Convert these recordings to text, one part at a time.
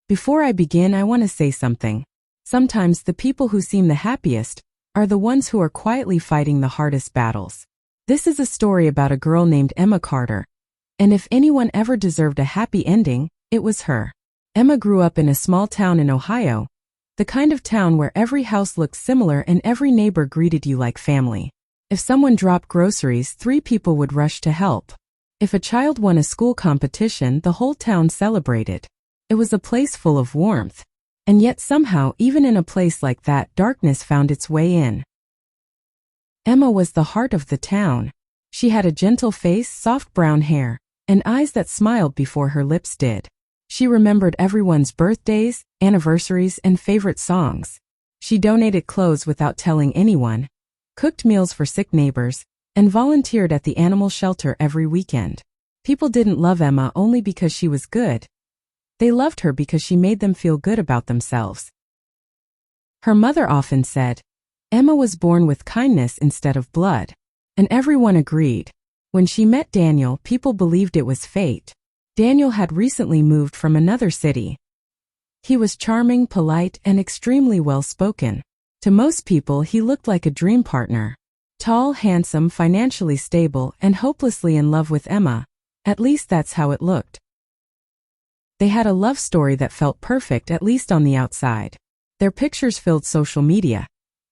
Before I begin, I want to say something. Sometimes the people who seem the happiest are the ones who are quietly fighting the hardest battles. This is a story about a girl named Emma Carter. And if anyone ever deserved a happy ending, it was her. Emma grew up in a small town in Ohio, the kind of town where every house looked similar and every neighbor greeted you like family. If someone dropped groceries, 3 people would rush to help. If a child won a school competition, the whole town celebrated. It was a place full of warmth. And yet somehow, even in a place like that, darkness found its way in. Emma was the heart of the town. She had a gentle face, soft brown hair, and eyes that smiled before her lips did. She remembered everyone's birthdays, anniversaries, and favorite songs. She donated clothes without telling anyone, cooked meals for sick neighbors, and volunteered at the animal shelter every weekend. People didn't love Emma only because she was good. They loved her because she made them feel good about themselves. Her mother often said, Emma was born with kindness instead of blood. And everyone agreed. When she met Daniel, people believed it was fate. Daniel had recently moved from another city. He was charming, polite, and extremely well-spoken. To most people, he looked like a dream partner. Tall, handsome, financially stable, and hopelessly in love with Emma. At least that's how it looked. They had a love story that felt perfect, at least on the outside. Their pictures filled social media.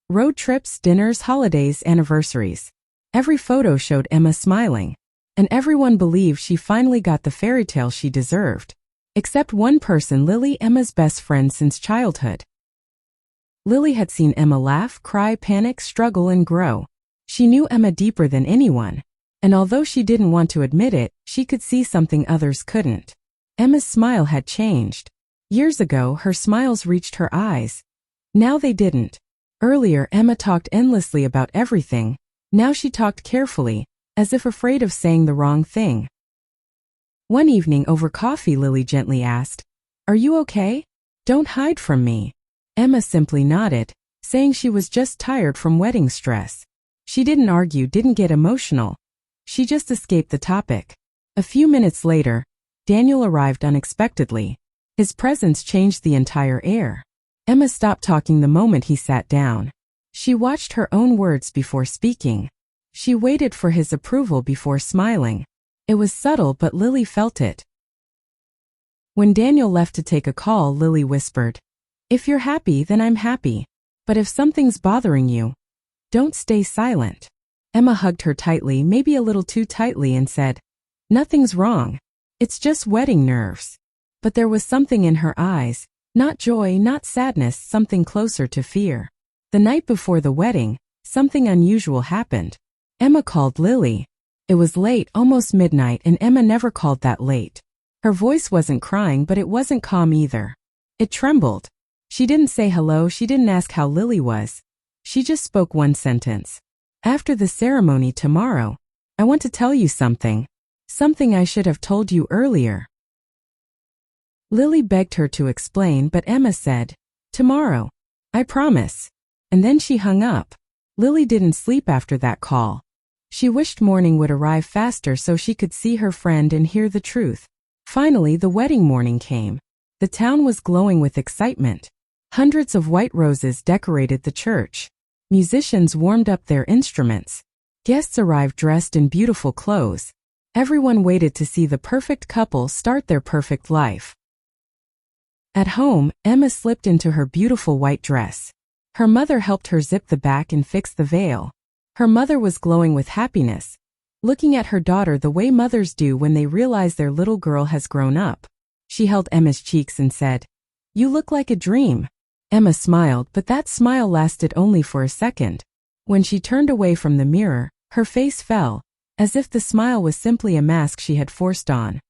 Road trips, dinners, holidays, anniversaries. Every photo showed Emma smiling. And everyone believed she finally got the fairy tale she deserved. Except one person, Lily, Emma's best friend since childhood. Lily had seen Emma laugh, cry, panic, struggle, and grow. She knew Emma deeper than anyone. And although she didn't want to admit it, she could see something others couldn't. Emma's smile had changed. Years ago, her smiles reached her eyes. Now they didn't. Earlier, Emma talked endlessly about everything. Now she talked carefully, as if afraid of saying the wrong thing. One evening over coffee, Lily gently asked, "Are you okay? Don't hide from me." Emma simply nodded, saying she was just tired from wedding stress. She didn't argue, didn't get emotional. She just escaped the topic. A few minutes later, Daniel arrived unexpectedly. His presence changed the entire air. Emma stopped talking the moment he sat down. She watched her own words before speaking. She waited for his approval before smiling. It was subtle, but Lily felt it. When Daniel left to take a call, Lily whispered, "If you're happy, then I'm happy. But if something's bothering you, don't stay silent." Emma hugged her tightly, maybe a little too tightly, and said, "Nothing's wrong. It's just wedding nerves." But there was something in her eyes, not joy, not sadness, something closer to fear. The night before the wedding, something unusual happened. Emma called Lily. It was late, almost midnight, and Emma never called that late. Her voice wasn't crying, but it wasn't calm either. It trembled. She didn't say hello, she didn't ask how Lily was. She just spoke one sentence. "After the ceremony tomorrow, I want to tell you something. Something I should have told you earlier." Lily begged her to explain, but Emma said, "Tomorrow. I promise." And then she hung up. Lily didn't sleep after that call. She wished morning would arrive faster so she could see her friend and hear the truth. Finally, the wedding morning came. The town was glowing with excitement. Hundreds of white roses decorated the church. Musicians warmed up their instruments. Guests arrived dressed in beautiful clothes. Everyone waited to see the perfect couple start their perfect life. At home, Emma slipped into her beautiful white dress. Her mother helped her zip the back and fix the veil. Her mother was glowing with happiness, looking at her daughter the way mothers do when they realize their little girl has grown up. She held Emma's cheeks and said, "You look like a dream." Emma smiled, but that smile lasted only for a second. When she turned away from the mirror, her face fell, as if the smile was simply a mask she had forced on.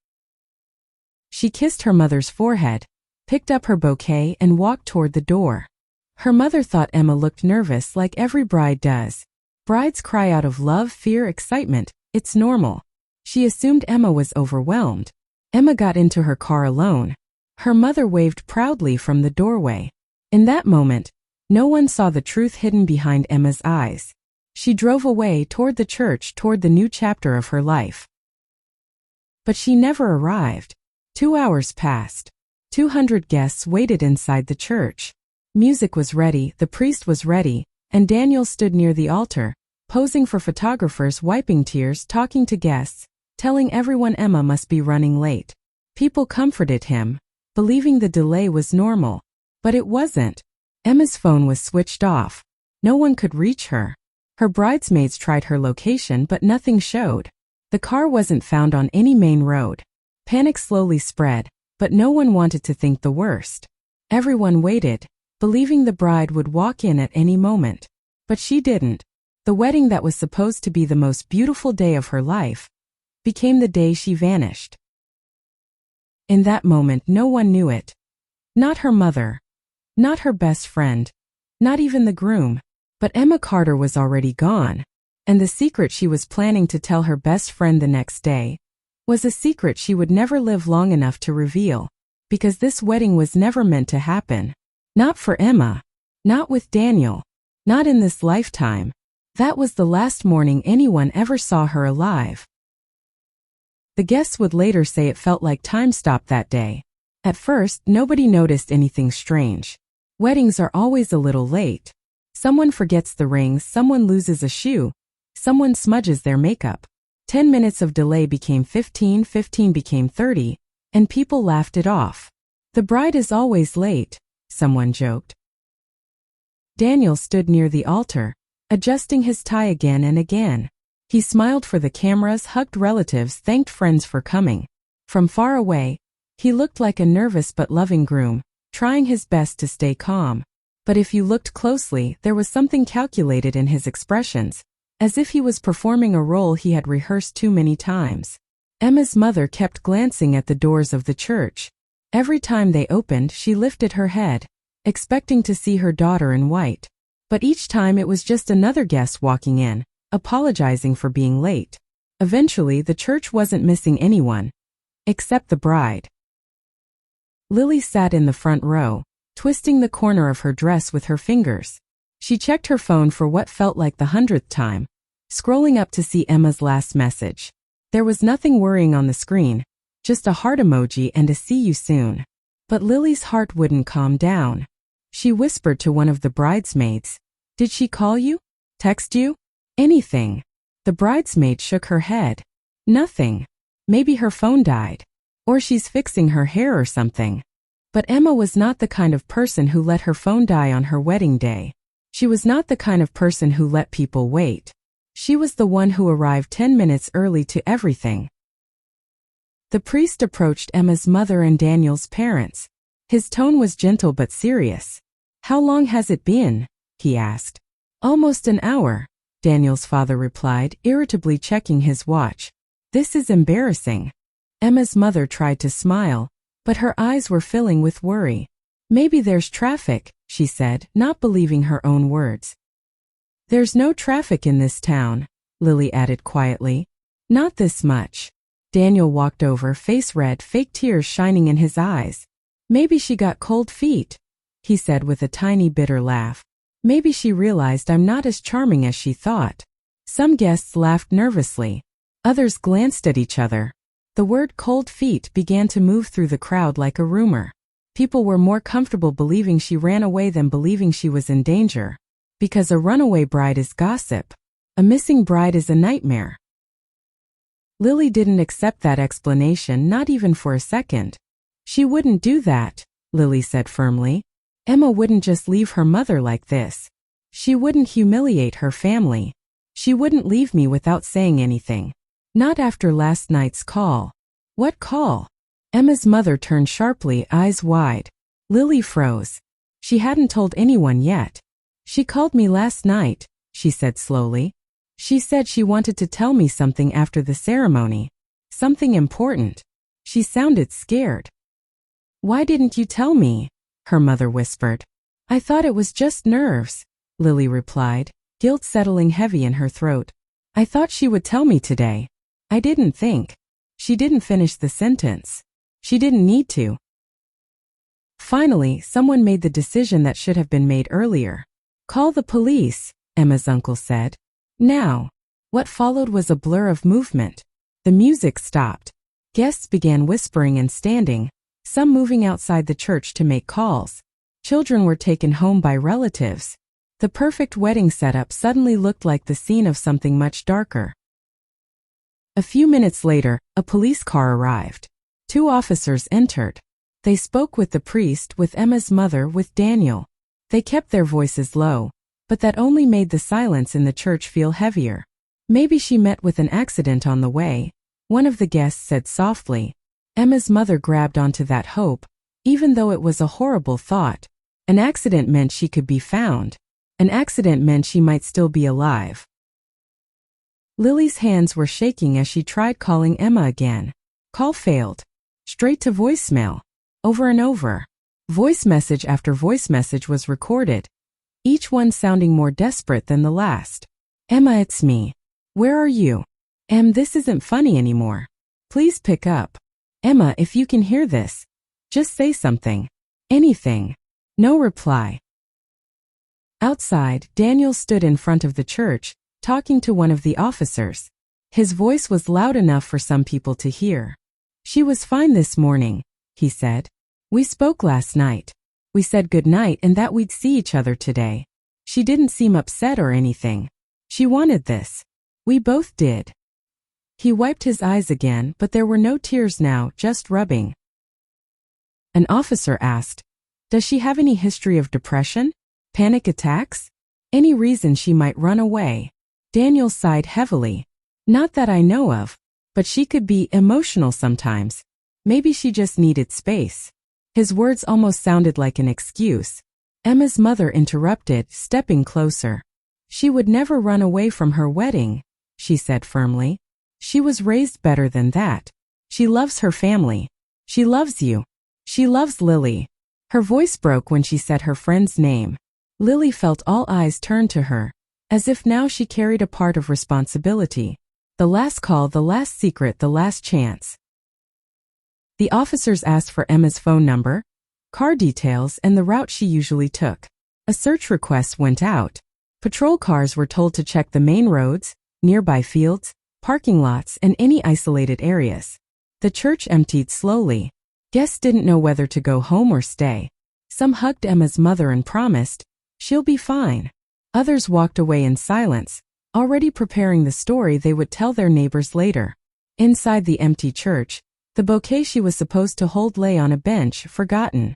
She kissed her mother's forehead, picked up her bouquet, and walked toward the door. Her mother thought Emma looked nervous, like every bride does. Brides cry out of love, fear, excitement. It's normal. She assumed Emma was overwhelmed. Emma got into her car alone. Her mother waved proudly from the doorway. In that moment, no one saw the truth hidden behind Emma's eyes. She drove away toward the church, toward the new chapter of her life. But she never arrived. 2 hours passed. 200 guests waited inside the church. Music was ready, the priest was ready, and Daniel stood near the altar, posing for photographers, wiping tears, talking to guests, telling everyone Emma must be running late. People comforted him, believing the delay was normal. But it wasn't. Emma's phone was switched off. No one could reach her. Her bridesmaids tried her location but nothing showed. The car wasn't found on any main road. Panic slowly spread, but no one wanted to think the worst. Everyone waited, believing the bride would walk in at any moment. But she didn't. The wedding that was supposed to be the most beautiful day of her life became the day she vanished. In that moment, no one knew it. Not her mother. Not her best friend. Not even the groom. But Emma Carter was already gone. And the secret she was planning to tell her best friend the next day was a secret she would never live long enough to reveal. Because this wedding was never meant to happen. Not for Emma. Not with Daniel. Not in this lifetime. That was the last morning anyone ever saw her alive. The guests would later say it felt like time stopped that day. At first, nobody noticed anything strange. Weddings are always a little late. Someone forgets the rings, someone loses a shoe, someone smudges their makeup. 10 minutes of delay became 15, 15 became 30, and people laughed it off. The bride is always late, someone joked. Daniel stood near the altar, adjusting his tie again and again. He smiled for the cameras, hugged relatives, thanked friends for coming. From far away, he looked like a nervous but loving groom, trying his best to stay calm. But if you looked closely, there was something calculated in his expressions, as if he was performing a role he had rehearsed too many times. Emma's mother kept glancing at the doors of the church. Every time they opened, she lifted her head, expecting to see her daughter in white. But each time it was just another guest walking in, apologizing for being late. Eventually, the church wasn't missing anyone, except the bride. Lily sat in the front row, twisting the corner of her dress with her fingers. She checked her phone for what felt like the 100th time, scrolling up to see Emma's last message. There was nothing worrying on the screen, just a heart emoji and a "see you soon." But Lily's heart wouldn't calm down. She whispered to one of the bridesmaids, "Did she call you? Text you? Anything?" The bridesmaid shook her head. "Nothing. Maybe her phone died. Or she's fixing her hair or something." But Emma was not the kind of person who let her phone die on her wedding day. She was not the kind of person who let people wait. She was the one who arrived 10 minutes early to everything. The priest approached Emma's mother and Daniel's parents. His tone was gentle but serious. "How long has it been?" he asked. "Almost an hour," Daniel's father replied, irritably checking his watch. "This is embarrassing." Emma's mother tried to smile, but her eyes were filling with worry. "Maybe there's traffic," she said, not believing her own words. "There's no traffic in this town," Lily added quietly. "Not this much." Daniel walked over, face red, fake tears shining in his eyes. "Maybe she got cold feet," he said with a tiny bitter laugh. "Maybe she realized I'm not as charming as she thought." Some guests laughed nervously. Others glanced at each other. The word "cold feet" began to move through the crowd like a rumor. People were more comfortable believing she ran away than believing she was in danger. Because a runaway bride is gossip. A missing bride is a nightmare. Lily didn't accept that explanation, not even for a second. "She wouldn't do that," Lily said firmly. "Emma wouldn't just leave her mother like this. She wouldn't humiliate her family. She wouldn't leave me without saying anything. Not after last night's call." "What call?" Emma's mother turned sharply, eyes wide. Lily froze. She hadn't told anyone yet. "She called me last night," she said slowly. "She said she wanted to tell me something after the ceremony. Something important." She sounded scared. "Why didn't you tell me?" her mother whispered. "I thought it was just nerves," Lily replied, guilt settling heavy in her throat. "I thought she would tell me today. I didn't think." She didn't finish the sentence. She didn't need to. Finally, someone made the decision that should have been made earlier. "Call the police," Emma's uncle said. Now. What followed was a blur of movement. The music stopped. Guests began whispering and standing, some moving outside the church to make calls. Children were taken home by relatives. The perfect wedding setup suddenly looked like the scene of something much darker. A few minutes later, a police car arrived. 2 officers entered. They spoke with the priest, with Emma's mother, with Daniel. They kept their voices low, but that only made the silence in the church feel heavier. Maybe she met with an accident on the way, one of the guests said softly. Emma's mother grabbed onto that hope, even though it was a horrible thought. An accident meant she could be found. An accident meant she might still be alive. Lily's hands were shaking as she tried calling Emma again. Call failed. Straight to voicemail. Over and over. Voice message after voice message was recorded, each one sounding more desperate than the last. Emma, it's me. Where are you? Em, this isn't funny anymore. Please pick up. Emma, if you can hear this, just say something. Anything. No reply. Outside, Daniel stood in front of the church, talking to one of the officers. His voice was loud enough for some people to hear. She was fine this morning, he said. We spoke last night. We said good night and that we'd see each other today. She didn't seem upset or anything. She wanted this. We both did. He wiped his eyes again, but there were no tears now, just rubbing. An officer asked, does she have any history of depression? Panic attacks? Any reason she might run away? Daniel sighed heavily. Not that I know of, but she could be emotional sometimes. Maybe she just needed space. His words almost sounded like an excuse. Emma's mother interrupted, stepping closer. She would never run away from her wedding, she said firmly. She was raised better than that. She loves her family. She loves you. She loves Lily. Her voice broke when she said her friend's name. Lily felt all eyes turn to her, as if now she carried a part of responsibility. The last call, the last secret, the last chance. The officers asked for Emma's phone number, car details, and the route she usually took. A search request went out. Patrol cars were told to check the main roads, nearby fields, parking lots, and any isolated areas. The church emptied slowly. Guests didn't know whether to go home or stay. Some hugged Emma's mother and promised, she'll be fine. Others walked away in silence, already preparing the story they would tell their neighbors later. Inside the empty church, the bouquet she was supposed to hold lay on a bench, forgotten.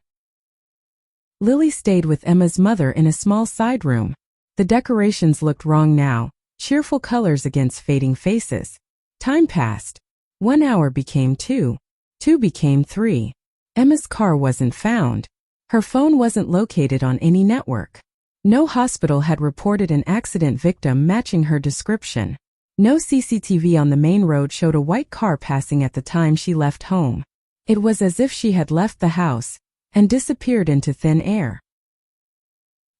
Lily stayed with Emma's mother in a small side room. The decorations looked wrong now, cheerful colors against fading faces. Time passed. 1 hour became 2. 2 became 3. Emma's car wasn't found. Her phone wasn't located on any network. No hospital had reported an accident victim matching her description. No CCTV on the main road showed a white car passing at the time she left home. It was as if she had left the house and disappeared into thin air.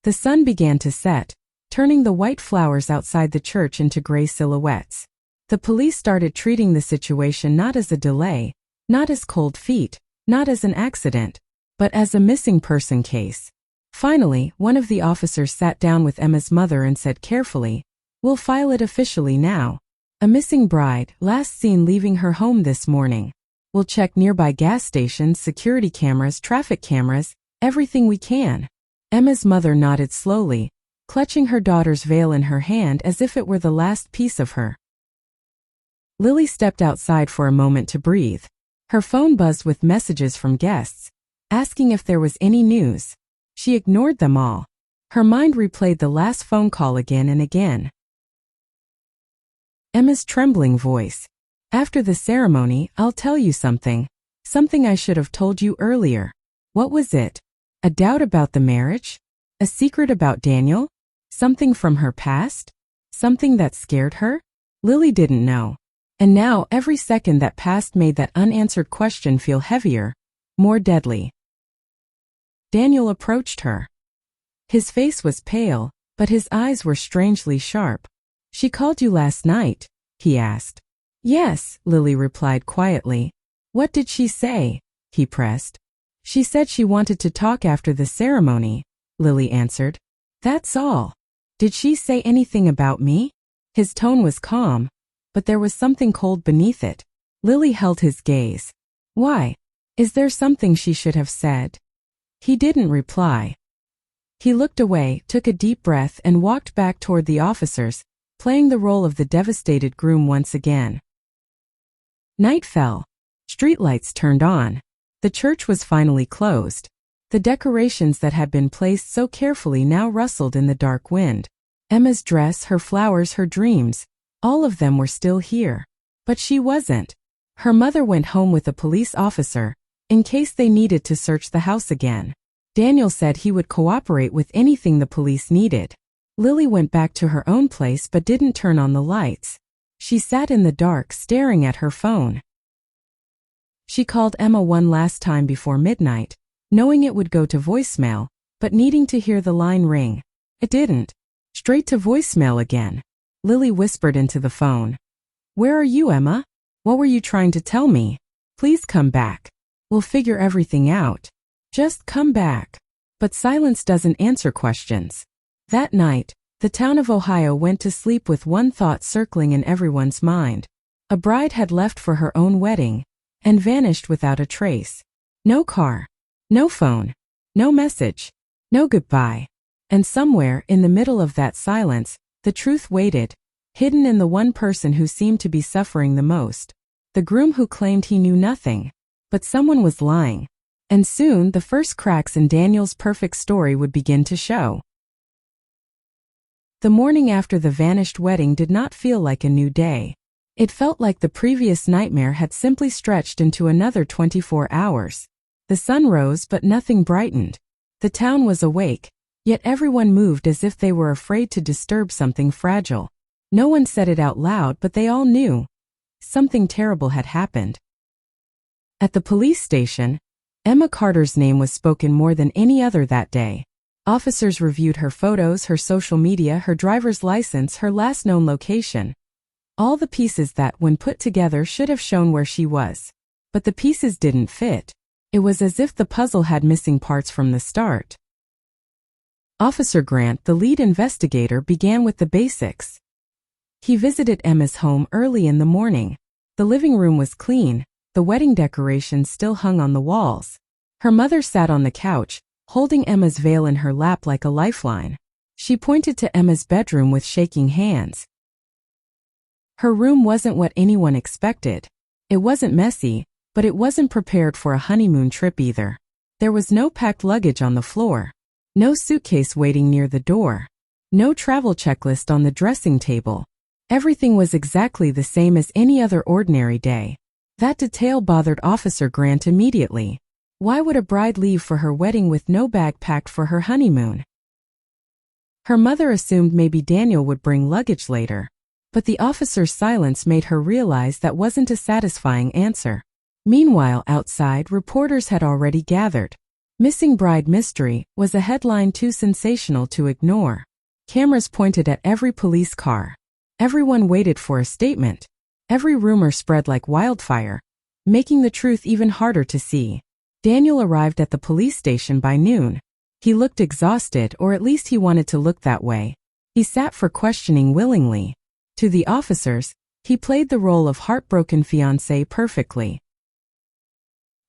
The sun began to set, turning the white flowers outside the church into gray silhouettes. The police started treating the situation not as a delay, not as cold feet, not as an accident, but as a missing person case. Finally, one of the officers sat down with Emma's mother and said carefully, we'll file it officially now. A missing bride, last seen leaving her home this morning. We'll check nearby gas stations, security cameras, traffic cameras, everything we can. Emma's mother nodded slowly, clutching her daughter's veil in her hand as if it were the last piece of her. Lily stepped outside for a moment to breathe. Her phone buzzed with messages from guests, asking if there was any news. She ignored them all. Her mind replayed the last phone call again and again. Emma's trembling voice. After the ceremony, I'll tell you something. Something I should have told you earlier. What was it? A doubt about the marriage? A secret about Daniel? Something from her past? Something that scared her? Lily didn't know. And now every second that passed made that unanswered question feel heavier, more deadly. Daniel approached her. His face was pale, but his eyes were strangely sharp. She called you last night, he asked. Yes, Lily replied quietly. What did she say? He pressed. She said she wanted to talk after the ceremony, Lily answered. That's all. Did she say anything about me? His tone was calm, but there was something cold beneath it. Lily held his gaze. Why? Is there something she should have said? He didn't reply. He looked away, took a deep breath, and walked back toward the officers, playing the role of the devastated groom once again. Night fell. Streetlights turned on. The church was finally closed. The decorations that had been placed so carefully now rustled in the dark wind. Emma's dress, her flowers, her dreams, all of them were still here. But she wasn't. Her mother went home with a police officer, in case they needed to search the house again. Daniel said he would cooperate with anything the police needed. Lily went back to her own place but didn't turn on the lights. She sat in the dark staring at her phone. She called Emma one last time before midnight, knowing it would go to voicemail, but needing to hear the line ring. It didn't. Straight to voicemail again. Lily whispered into the phone. "Where are you, Emma? What were you trying to tell me? Please come back. We'll figure everything out. Just come back." But silence doesn't answer questions. That night, the town of Ohio went to sleep with one thought circling in everyone's mind. A bride had left for her own wedding and vanished without a trace. No car, no phone, no message, no goodbye. And somewhere in the middle of that silence, the truth waited, hidden in the one person who seemed to be suffering the most. The groom who claimed he knew nothing. But someone was lying. And soon the first cracks in Daniel's perfect story would begin to show. The morning after the vanished wedding did not feel like a new day. It felt like the previous nightmare had simply stretched into another 24 hours. The sun rose but nothing brightened. The town was awake, yet everyone moved as if they were afraid to disturb something fragile. No one said it out loud, but they all knew. Something terrible had happened. At the police station, Emma Carter's name was spoken more than any other that day. Officers reviewed her photos, her social media, her driver's license, her last known location. All the pieces that, when put together, should have shown where she was. But the pieces didn't fit. It was as if the puzzle had missing parts from the start. Officer Grant, the lead investigator, began with the basics. He visited Emma's home early in the morning. The living room was clean. The wedding decorations still hung on the walls. Her mother sat on the couch, holding Emma's veil in her lap like a lifeline. She pointed to Emma's bedroom with shaking hands. Her room wasn't what anyone expected. It wasn't messy, but it wasn't prepared for a honeymoon trip either. There was no packed luggage on the floor. No suitcase waiting near the door. No travel checklist on the dressing table. Everything was exactly the same as any other ordinary day. That detail bothered Officer Grant immediately. Why would a bride leave for her wedding with no bag packed for her honeymoon? Her mother assumed maybe Daniel would bring luggage later. But the officer's silence made her realize that wasn't a satisfying answer. Meanwhile, outside, reporters had already gathered. "Missing Bride Mystery" was a headline too sensational to ignore. Cameras pointed at every police car. Everyone waited for a statement. Every rumor spread like wildfire, making the truth even harder to see. Daniel arrived at the police station by noon. He looked exhausted, or at least he wanted to look that way. He sat for questioning willingly. To the officers, he played the role of heartbroken fiancé perfectly.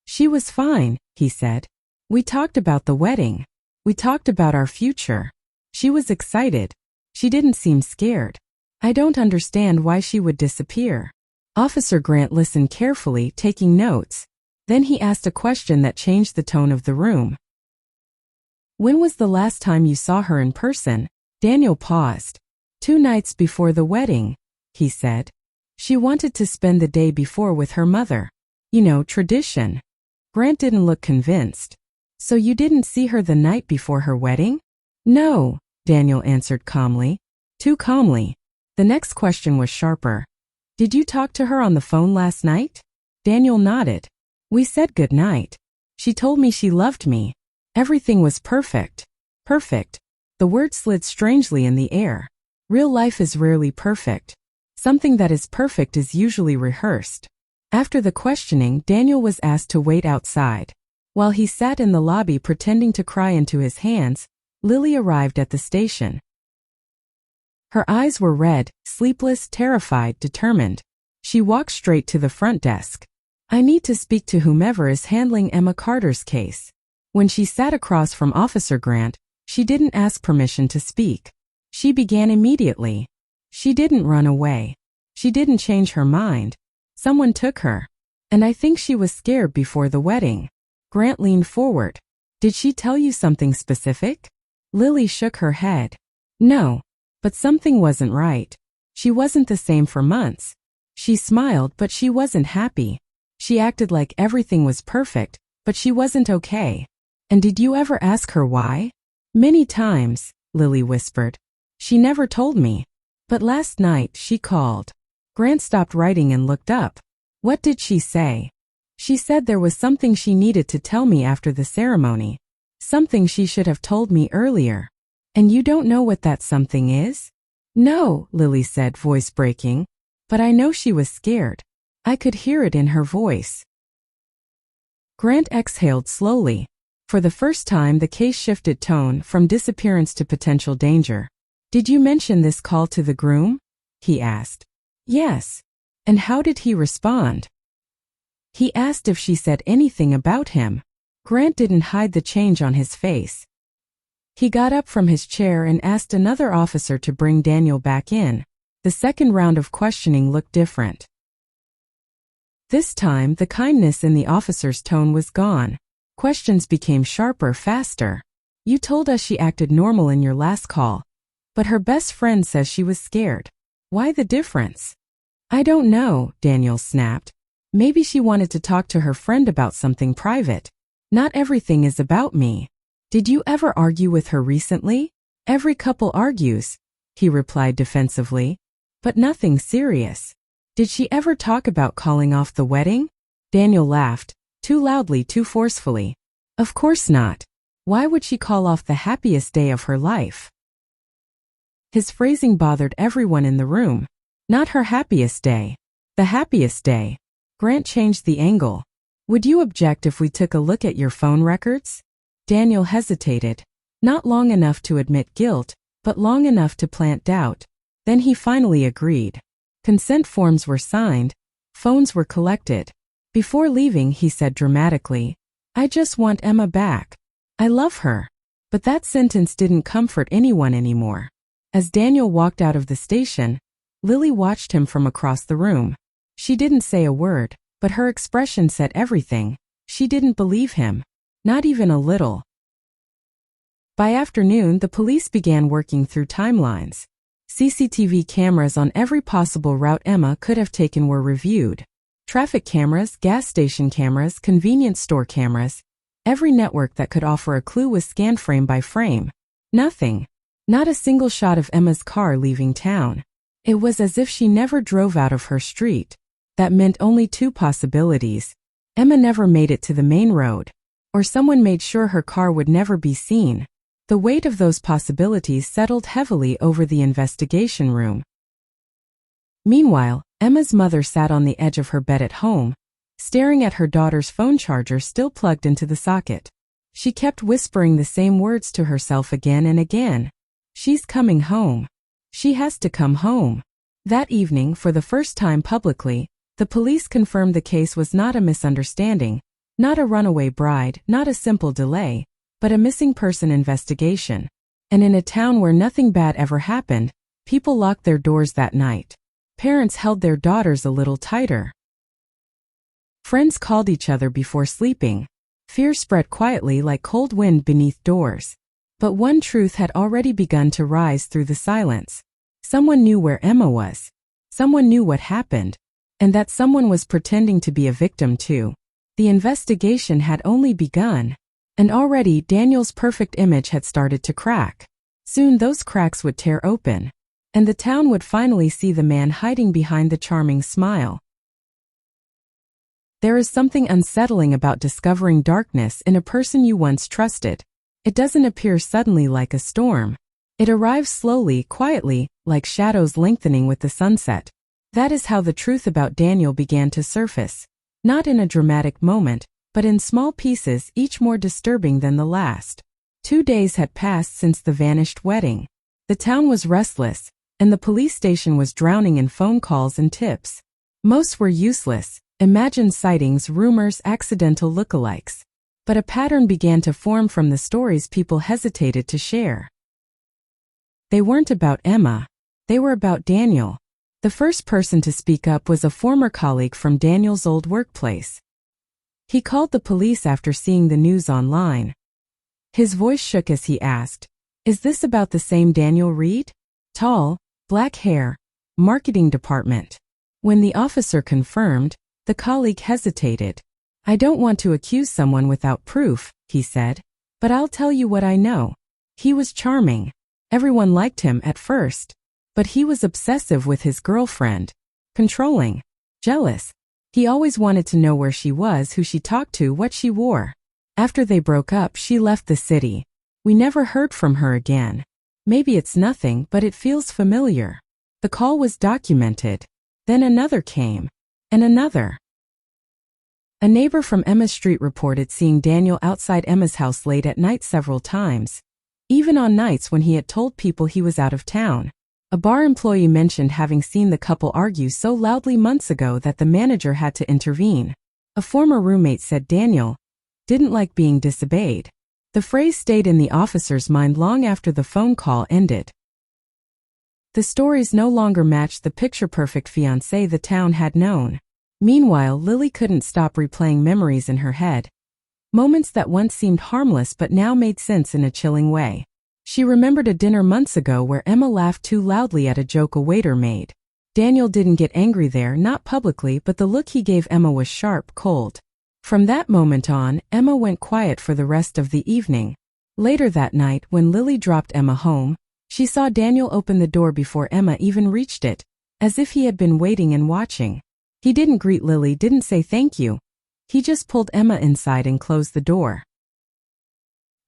"She was fine," he said. "We talked about the wedding. We talked about our future. She was excited. She didn't seem scared. I don't understand why she would disappear." Officer Grant listened carefully, taking notes. Then he asked a question that changed the tone of the room. "When was the last time you saw her in person?" Daniel paused. "2 nights before the wedding," he said. "She wanted to spend the day before with her mother. You know, tradition." Grant didn't look convinced. "So you didn't see her the night before her wedding?" "No," Daniel answered calmly. Too calmly. The next question was sharper. "Did you talk to her on the phone last night?" Daniel nodded. "We said good night. She told me she loved me. Everything was perfect." Perfect. The word slid strangely in the air. Real life is rarely perfect. Something that is perfect is usually rehearsed. After the questioning, Daniel was asked to wait outside. While he sat in the lobby pretending to cry into his hands, Lily arrived at the station. Her eyes were red, sleepless, terrified, determined. She walked straight to the front desk. I need to speak to whomever is handling Emma Carter's case. When she sat across from Officer Grant, she didn't ask permission to speak. She began immediately. She didn't run away. She didn't change her mind. Someone took her. And I think she was scared before the wedding. Grant leaned forward. Did she tell you something specific? Lily shook her head. No. But something wasn't right. She wasn't the same for months. She smiled, but she wasn't happy. She acted like everything was perfect, but she wasn't okay. And did you ever ask her why? Many times, Lily whispered. She never told me. But last night she called. Grant stopped writing and looked up. What did she say? She said there was something she needed to tell me after the ceremony. Something she should have told me earlier. And you don't know what that something is? No, Lily said, voice breaking. But I know she was scared. I could hear it in her voice. Grant exhaled slowly. For the first time, the case shifted tone from disappearance to potential danger. Did you mention this call to the groom? He asked. Yes. And how did he respond? He asked if she said anything about him. Grant didn't hide the change on his face. He got up from his chair and asked another officer to bring Daniel back in. The second round of questioning looked different. This time, the kindness in the officer's tone was gone. Questions became sharper, faster. You told us she acted normal in your last call. But her best friend says she was scared. Why the difference? I don't know, Daniel snapped. Maybe she wanted to talk to her friend about something private. Not everything is about me. Did you ever argue with her recently? Every couple argues, he replied defensively. But nothing serious. Did she ever talk about calling off the wedding? Daniel laughed, too loudly, too forcefully. Of course not. Why would she call off the happiest day of her life? His phrasing bothered everyone in the room. Not her happiest day. The happiest day. Grant changed the angle. Would you object if we took a look at your phone records? Daniel hesitated. Not long enough to admit guilt, but long enough to plant doubt. Then he finally agreed. Consent forms were signed. Phones were collected. Before leaving, he said dramatically, I just want Emma back. I love her. But that sentence didn't comfort anyone anymore. As Daniel walked out of the station, Lily watched him from across the room. She didn't say a word, but her expression said everything. She didn't believe him. Not even a little. By afternoon, the police began working through timelines. CCTV cameras on every possible route Emma could have taken were reviewed. Traffic cameras, gas station cameras, convenience store cameras. Every network that could offer a clue was scanned frame by frame. Nothing. Not a single shot of Emma's car leaving town. It was as if she never drove out of her street. That meant only two possibilities. Emma never made it to the main road. Or someone made sure her car would never be seen. The weight of those possibilities settled heavily over the investigation room. Meanwhile, Emma's mother sat on the edge of her bed at home, staring at her daughter's phone charger still plugged into the socket. She kept whispering the same words to herself again and again. She's coming home. She has to come home. That evening, for the first time publicly, the police confirmed the case was not a misunderstanding, not a runaway bride, not a simple delay, but a missing person investigation. And in a town where nothing bad ever happened, people locked their doors that night. Parents held their daughters a little tighter. Friends called each other before sleeping. Fear spread quietly like cold wind beneath doors. But one truth had already begun to rise through the silence. Someone knew where Emma was. Someone knew what happened. And that someone was pretending to be a victim too. The investigation had only begun. And already Daniel's perfect image had started to crack. Soon those cracks would tear open. And the town would finally see the man hiding behind the charming smile. There is something unsettling about discovering darkness in a person you once trusted. It doesn't appear suddenly like a storm. It arrives slowly, quietly, like shadows lengthening with the sunset. That is how the truth about Daniel began to surface. Not in a dramatic moment, but in small pieces, each more disturbing than the last. 2 days had passed since the vanished wedding. The town was restless, and the police station was drowning in phone calls and tips. Most were useless, Imagined sightings, rumors, accidental lookalikes. But a pattern began to form from the stories people hesitated to share. They weren't about Emma. They were about Daniel. The first person to speak up was a former colleague from Daniel's old workplace. He called the police after seeing the news online. His voice shook as he asked, "Is this about the same Daniel Reed? Tall, black hair, marketing department." When the officer confirmed, the colleague hesitated. "I don't want to accuse someone without proof," he said, "but I'll tell you what I know. He was charming. Everyone liked him at first. But he was obsessive with his girlfriend. Controlling. Jealous. He always wanted to know where she was, who she talked to, what she wore. After they broke up, she left the city. We never heard from her again. Maybe it's nothing, but it feels familiar." The call was documented. Then another came. And another. A neighbor from Emma Street reported seeing Daniel outside Emma's house late at night several times, even on nights when he had told people he was out of town. A bar employee mentioned having seen the couple argue so loudly months ago that the manager had to intervene. A former roommate said Daniel didn't like being disobeyed. The phrase stayed in the officer's mind long after the phone call ended. The stories no longer matched the picture-perfect fiancé the town had known. Meanwhile, Lily couldn't stop replaying memories in her head. Moments that once seemed harmless but now made sense in a chilling way. She remembered a dinner months ago where Emma laughed too loudly at a joke a waiter made. Daniel didn't get angry there, not publicly, but the look he gave Emma was sharp, cold. From that moment on, Emma went quiet for the rest of the evening. Later that night, when Lily dropped Emma home, she saw Daniel open the door before Emma even reached it, as if he had been waiting and watching. He didn't greet Lily, didn't say thank you. He just pulled Emma inside and closed the door.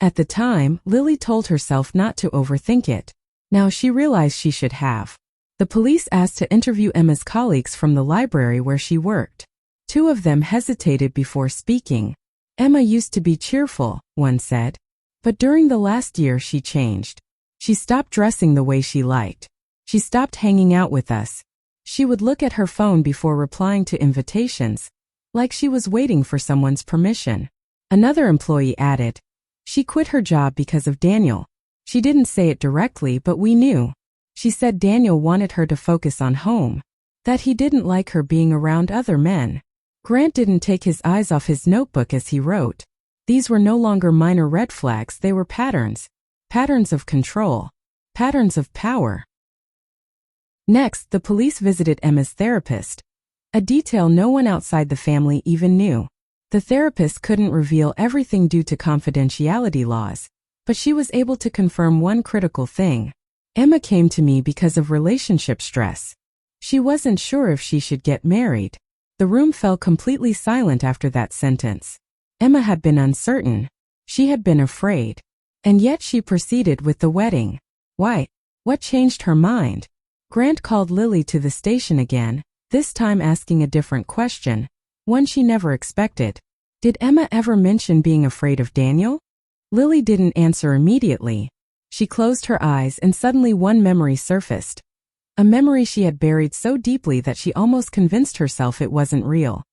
At the time, Lily told herself not to overthink it. Now she realized she should have. The police asked to interview Emma's colleagues from the library where she worked. 2 of them hesitated before speaking. "Emma used to be cheerful," one said. "But during the last year she changed. She stopped dressing the way she liked. She stopped hanging out with us. She would look at her phone before replying to invitations, like she was waiting for someone's permission." Another employee added, "She quit her job because of Daniel. She didn't say it directly, but we knew. She said Daniel wanted her to focus on home, that he didn't like her being around other men." Grant didn't take his eyes off his notebook as he wrote. These were no longer minor red flags, they were patterns. Patterns of control. Patterns of power. Next, the police visited Emma's therapist, a detail no one outside the family even knew. The therapist couldn't reveal everything due to confidentiality laws, but she was able to confirm one critical thing. "Emma came to me because of relationship stress. She wasn't sure if she should get married." The room fell completely silent after that sentence. Emma had been uncertain. She had been afraid. And yet she proceeded with the wedding. Why? What changed her mind? Grant called Lily to the station again, this time asking a different question, one she never expected. Did Emma ever mention being afraid of Daniel? Lily didn't answer immediately. She closed her eyes and suddenly one memory surfaced. A memory she had buried so deeply that she almost convinced herself it wasn't real.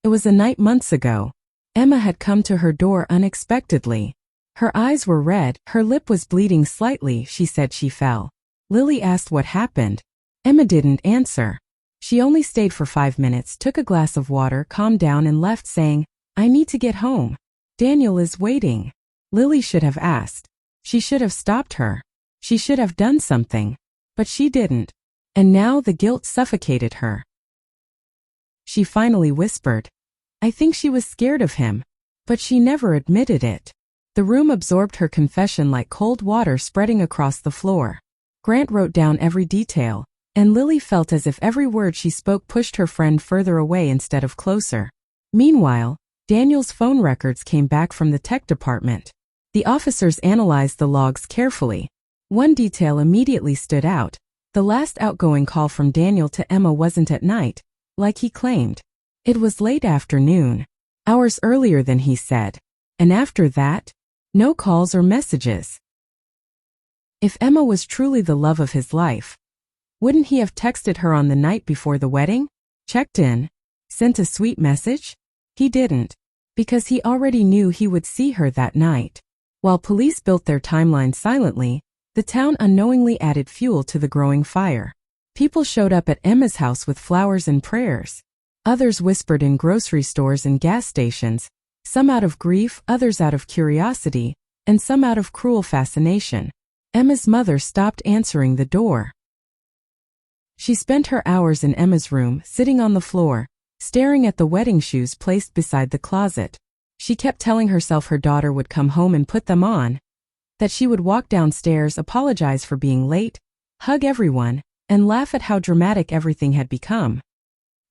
It was a night months ago. Emma had come to her door unexpectedly. Her eyes were red, her lip was bleeding slightly, she said she fell. Lily asked what happened. Emma didn't answer. She only stayed for 5 minutes, took a glass of water, calmed down and left saying, "I need to get home. Daniel is waiting." Lily should have asked. She should have stopped her. She should have done something. But she didn't. And now the guilt suffocated her. She finally whispered, "I think she was scared of him." But she never admitted it. The room absorbed her confession like cold water spreading across the floor. Grant wrote down every detail, and Lily felt as if every word she spoke pushed her friend further away instead of closer. Meanwhile, Daniel's phone records came back from the tech department. The officers analyzed the logs carefully. One detail immediately stood out. The last outgoing call from Daniel to Emma wasn't at night, like he claimed. It was late afternoon, hours earlier than he said. And after that, no calls or messages. If Emma was truly the love of his life, wouldn't he have texted her on the night before the wedding? Checked in? Sent a sweet message? He didn't. Because he already knew he would see her that night. While police built their timeline silently, the town unknowingly added fuel to the growing fire. People showed up at Emma's house with flowers and prayers. Others whispered in grocery stores and gas stations, some out of grief, others out of curiosity, and some out of cruel fascination. Emma's mother stopped answering the door. She spent her hours in Emma's room, sitting on the floor, staring at the wedding shoes placed beside the closet. She kept telling herself her daughter would come home and put them on, that she would walk downstairs, apologize for being late, hug everyone, and laugh at how dramatic everything had become.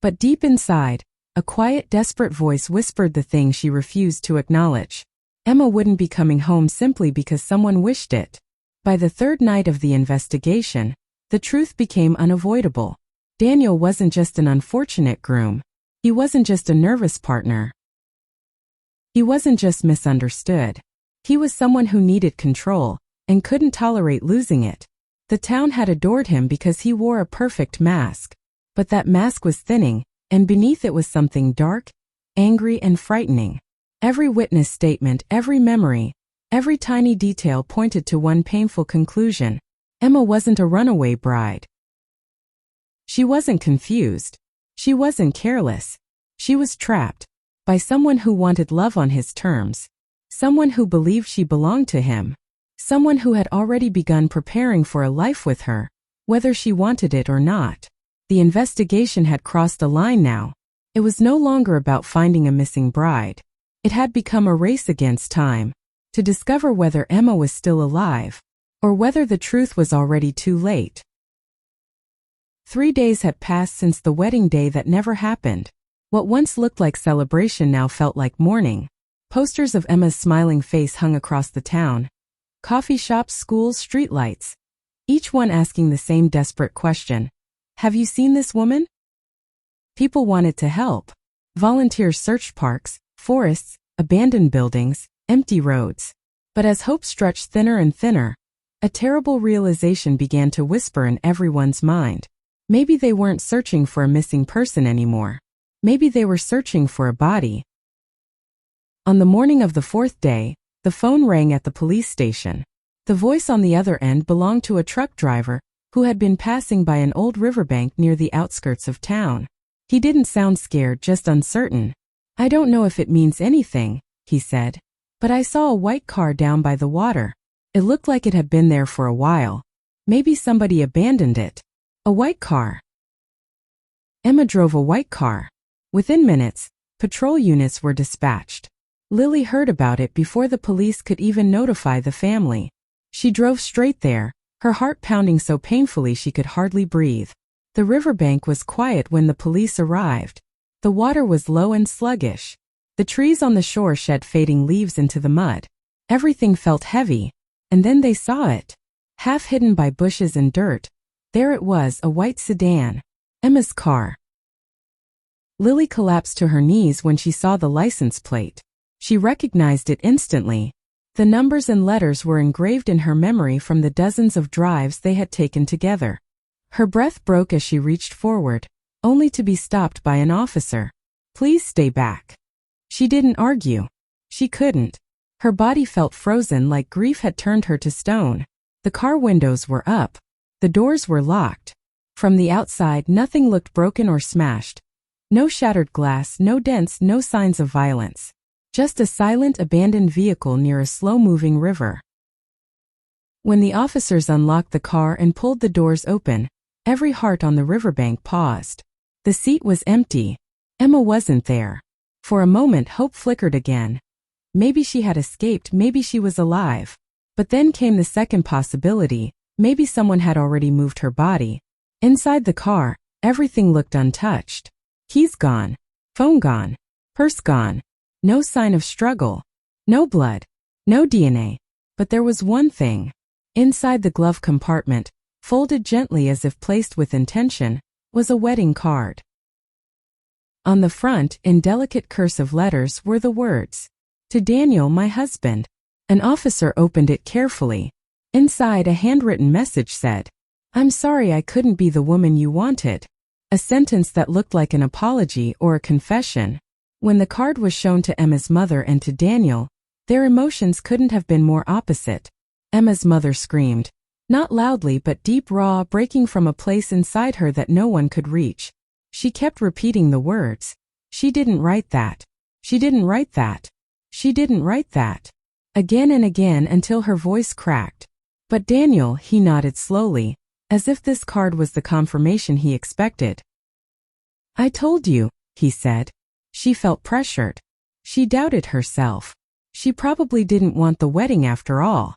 But deep inside, a quiet, desperate voice whispered the thing she refused to acknowledge. Emma wouldn't be coming home simply because someone wished it. By the third night of the investigation, the truth became unavoidable. Daniel wasn't just an unfortunate groom. He wasn't just a nervous partner. He wasn't just misunderstood. He was someone who needed control and couldn't tolerate losing it. The town had adored him because he wore a perfect mask. But that mask was thinning, and beneath it was something dark, angry, and frightening. Every witness statement, every memory, every tiny detail pointed to one painful conclusion. Emma wasn't a runaway bride. She wasn't confused. She wasn't careless. She was trapped by someone who wanted love on his terms, someone who believed she belonged to him, someone who had already begun preparing for a life with her, whether she wanted it or not. The investigation had crossed a line now. It was no longer about finding a missing bride. It had become a race against time, to discover whether Emma was still alive, or whether the truth was already too late. 3 days had passed since the wedding day that never happened. What once looked like celebration now felt like mourning. Posters of Emma's smiling face hung across the town. Coffee shops, schools, streetlights. Each one asking the same desperate question. Have you seen this woman? People wanted to help. Volunteers searched parks, forests, abandoned buildings, empty roads. But as hope stretched thinner and thinner, a terrible realization began to whisper in everyone's mind. Maybe they weren't searching for a missing person anymore. Maybe they were searching for a body. On the morning of the fourth day, the phone rang at the police station. The voice on the other end belonged to a truck driver who had been passing by an old riverbank near the outskirts of town. He didn't sound scared, just uncertain. I don't know if it means anything, he said, but I saw a white car down by the water. It looked like it had been there for a while. Maybe somebody abandoned it. A white car. Emma drove a white car. Within minutes, patrol units were dispatched. Lily heard about it before the police could even notify the family. She drove straight there, her heart pounding so painfully she could hardly breathe. The riverbank was quiet when the police arrived. The water was low and sluggish. The trees on the shore shed fading leaves into the mud. Everything felt heavy. And then they saw it. Half hidden by bushes and dirt, there it was, a white sedan. Emma's car. Lily collapsed to her knees when she saw the license plate. She recognized it instantly. The numbers and letters were engraved in her memory from the dozens of drives they had taken together. Her breath broke as she reached forward, only to be stopped by an officer. Please stay back. She didn't argue. She couldn't. Her body felt frozen, like grief had turned her to stone. The car windows were up. The doors were locked. From the outside, nothing looked broken or smashed. No shattered glass, no dents, no signs of violence. Just a silent, abandoned vehicle near a slow-moving river. When the officers unlocked the car and pulled the doors open, every heart on the riverbank paused. The seat was empty. Emma wasn't there. For a moment, hope flickered again. Maybe she had escaped, maybe she was alive. But then came the second possibility. Maybe someone had already moved her body. Inside the car, everything looked untouched. Keys gone. Phone gone. Purse gone. No sign of struggle. No blood. No DNA. But there was one thing. Inside the glove compartment, folded gently as if placed with intention, was a wedding card. On the front, in delicate cursive letters, were the words, "To Daniel, my husband." An officer opened it carefully. Inside, a handwritten message said, "I'm sorry I couldn't be the woman you wanted. A sentence that looked like an apology or a confession. When the card was shown to Emma's mother and to Daniel, their emotions couldn't have been more opposite. Emma's mother screamed. Not loudly but deep, raw, breaking from a place inside her that no one could reach. She kept repeating the words. She didn't write that. She didn't write that. She didn't write that. Again and again until her voice cracked. But Daniel, he nodded slowly, as if this card was the confirmation he expected. I told you, he said. She felt pressured. She doubted herself. She probably didn't want the wedding after all.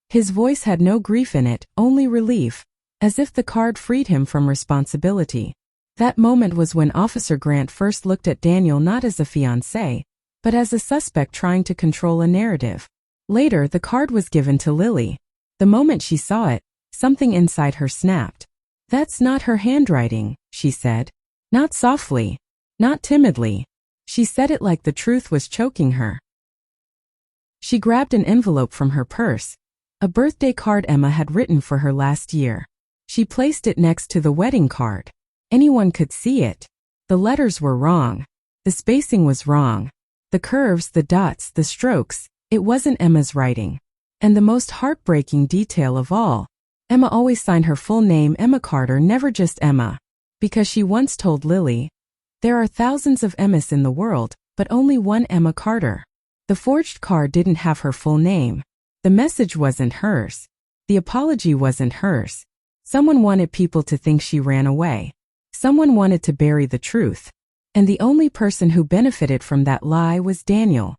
His voice had no grief in it, only relief, as if the card freed him from responsibility. That moment was when Officer Grant first looked at Daniel not as a fiancé, but as a suspect trying to control a narrative. Later, the card was given to Lily. The moment she saw it, something inside her snapped. That's not her handwriting, she said. Not softly. Not timidly. She said it like the truth was choking her. She grabbed an envelope from her purse. A birthday card Emma had written for her last year. She placed it next to the wedding card. Anyone could see it. The letters were wrong. The spacing was wrong. The curves, the dots, the strokes, it wasn't Emma's writing. And the most heartbreaking detail of all, Emma always signed her full name Emma Carter, never just Emma. Because she once told Lily, there are thousands of Emmas in the world, but only one Emma Carter. The forged card didn't have her full name. The message wasn't hers. The apology wasn't hers. Someone wanted people to think she ran away. Someone wanted to bury the truth. And the only person who benefited from that lie was Daniel.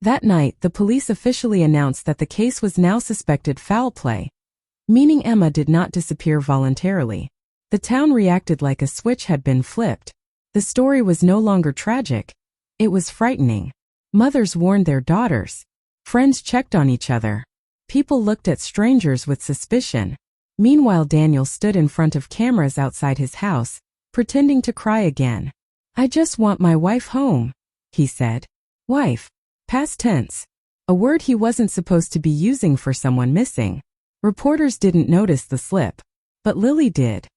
That night, the police officially announced that the case was now suspected foul play, meaning Emma did not disappear voluntarily. The town reacted like a switch had been flipped. The story was no longer tragic. It was frightening. Mothers warned their daughters. Friends checked on each other. People looked at strangers with suspicion. Meanwhile, Daniel stood in front of cameras outside his house, pretending to cry again. I just want my wife home, he said. Wife. Past tense. A word he wasn't supposed to be using for someone missing. Reporters didn't notice the slip. But Lily did.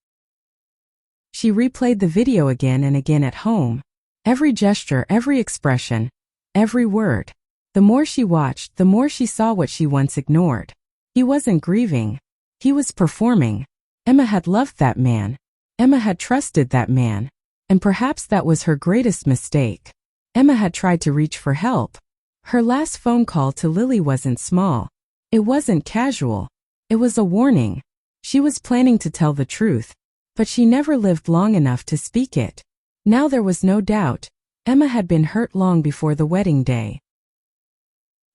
She replayed the video again and again at home. Every gesture, every expression, every word. The more she watched, the more she saw what she once ignored. He wasn't grieving. He was performing. Emma had loved that man. Emma had trusted that man. And perhaps that was her greatest mistake. Emma had tried to reach for help. Her last phone call to Lily wasn't small. It wasn't casual. It was a warning. She was planning to tell the truth, but she never lived long enough to speak it. Now there was no doubt. Emma had been hurt long before the wedding day.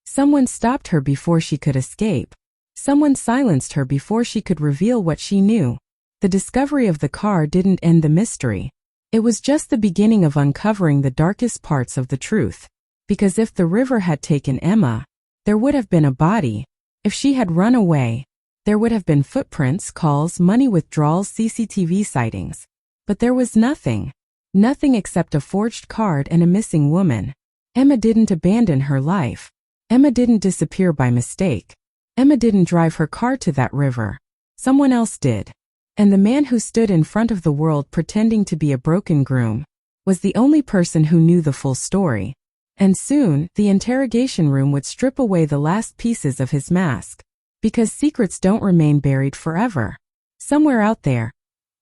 Someone stopped her before she could escape. Someone silenced her before she could reveal what she knew. The discovery of the car didn't end the mystery. It was just the beginning of uncovering the darkest parts of the truth. Because if the river had taken Emma, there would have been a body. If she had run away, there would have been footprints, calls, money withdrawals, CCTV sightings. But there was nothing. Nothing except a forged card and a missing woman. Emma didn't abandon her life. Emma didn't disappear by mistake. Emma didn't drive her car to that river. Someone else did. And the man who stood in front of the world pretending to be a broken groom was the only person who knew the full story. And soon, the interrogation room would strip away the last pieces of his mask. Because secrets don't remain buried forever. Somewhere out there,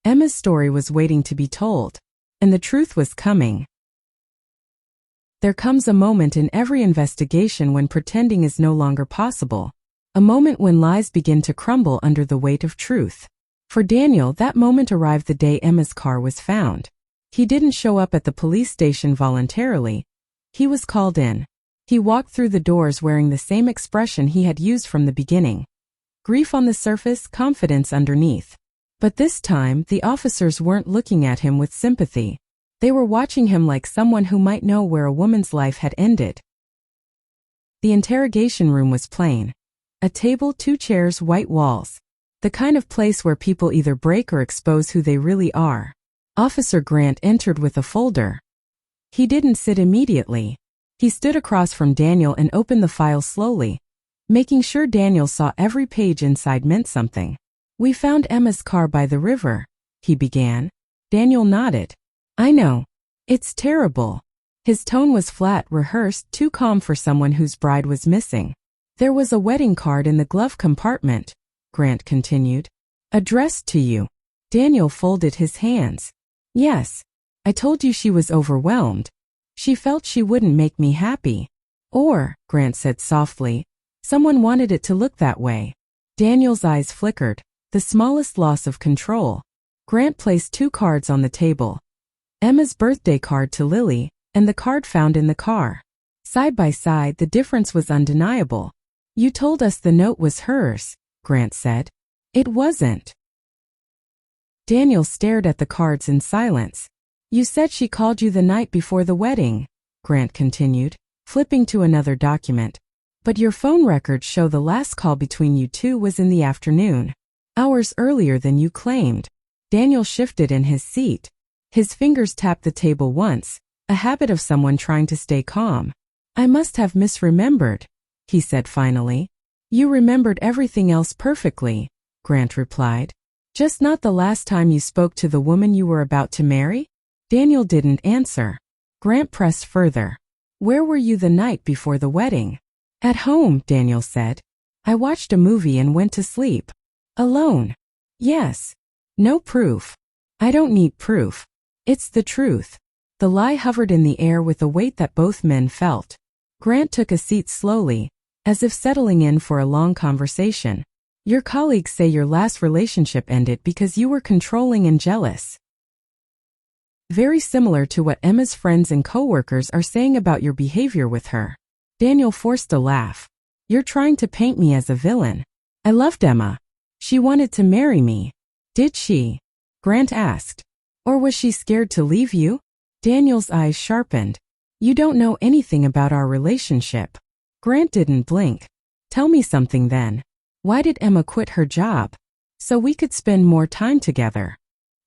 Emma's story was waiting to be told. And the truth was coming. There comes a moment in every investigation when pretending is no longer possible. A moment when lies begin to crumble under the weight of truth. For Daniel, that moment arrived the day Emma's car was found. He didn't show up at the police station voluntarily. He was called in. He walked through the doors wearing the same expression he had used from the beginning. Grief on the surface, confidence underneath. But this time, the officers weren't looking at him with sympathy. They were watching him like someone who might know where a woman's life had ended. The interrogation room was plain. A table, 2 chairs, white walls. The kind of place where people either break or expose who they really are. Officer Grant entered with a folder. He didn't sit immediately. He stood across from Daniel and opened the file slowly, making sure Daniel saw every page inside meant something. We found Emma's car by the river, he began. Daniel nodded. I know. It's terrible. His tone was flat, rehearsed, too calm for someone whose bride was missing. There was a wedding card in the glove compartment, Grant continued. Addressed to you. Daniel folded his hands. Yes. I told you she was overwhelmed. She felt she wouldn't make me happy. Or, Grant said softly, someone wanted it to look that way. Daniel's eyes flickered, the smallest loss of control. Grant placed 2 cards on the table. Emma's birthday card to Lily, and the card found in the car. Side by side, the difference was undeniable. You told us the note was hers, Grant said. It wasn't. Daniel stared at the cards in silence. You said she called you the night before the wedding, Grant continued, flipping to another document. But your phone records show the last call between you two was in the afternoon, hours earlier than you claimed. Daniel shifted in his seat. His fingers tapped the table once, a habit of someone trying to stay calm. I must have misremembered, he said finally. You remembered everything else perfectly, Grant replied. Just not the last time you spoke to the woman you were about to marry? Daniel didn't answer. Grant pressed further. Where were you the night before the wedding? At home, Daniel said. I watched a movie and went to sleep. Alone. Yes. No proof. I don't need proof. It's the truth. The lie hovered in the air with a weight that both men felt. Grant took a seat slowly, as if settling in for a long conversation. Your colleagues say your last relationship ended because you were controlling and jealous. Very similar to what Emma's friends and coworkers are saying about your behavior with her. Daniel forced a laugh. You're trying to paint me as a villain. I loved Emma. She wanted to marry me. Did she? Grant asked. Or was she scared to leave you? Daniel's eyes sharpened. You don't know anything about our relationship. Grant didn't blink. Tell me something then. Why did Emma quit her job? So we could spend more time together.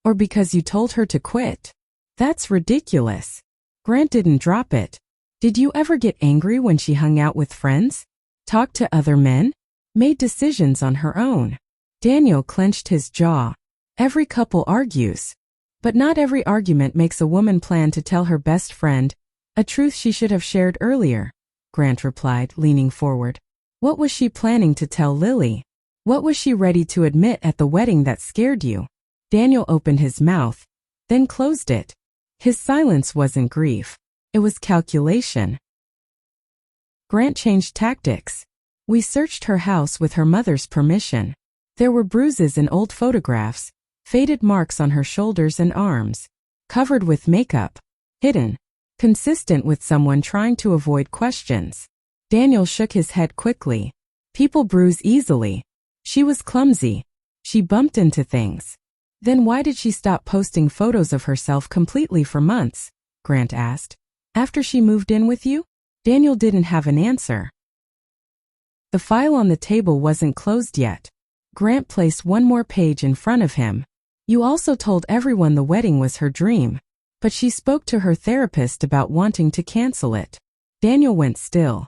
Or because you told her to quit? That's ridiculous. Grant didn't drop it. Did you ever get angry when she hung out with friends? Talked to other men? Made decisions on her own? Daniel clenched his jaw. Every couple argues. But not every argument makes a woman plan to tell her best friend a truth she should have shared earlier, Grant replied, leaning forward. What was she planning to tell Lily? What was she ready to admit at the wedding that scared you? Daniel opened his mouth, then closed it. His silence wasn't grief. It was calculation. Grant changed tactics. We searched her house with her mother's permission. There were bruises and old photographs, faded marks on her shoulders and arms, covered with makeup, hidden, consistent with someone trying to avoid questions. Daniel shook his head quickly. People bruise easily. She was clumsy. She bumped into things. Then why did she stop posting photos of herself completely for months? Grant asked. After she moved in with you? Daniel didn't have an answer. The file on the table wasn't closed yet. Grant placed one more page in front of him. You also told everyone the wedding was her dream, but she spoke to her therapist about wanting to cancel it. Daniel went still.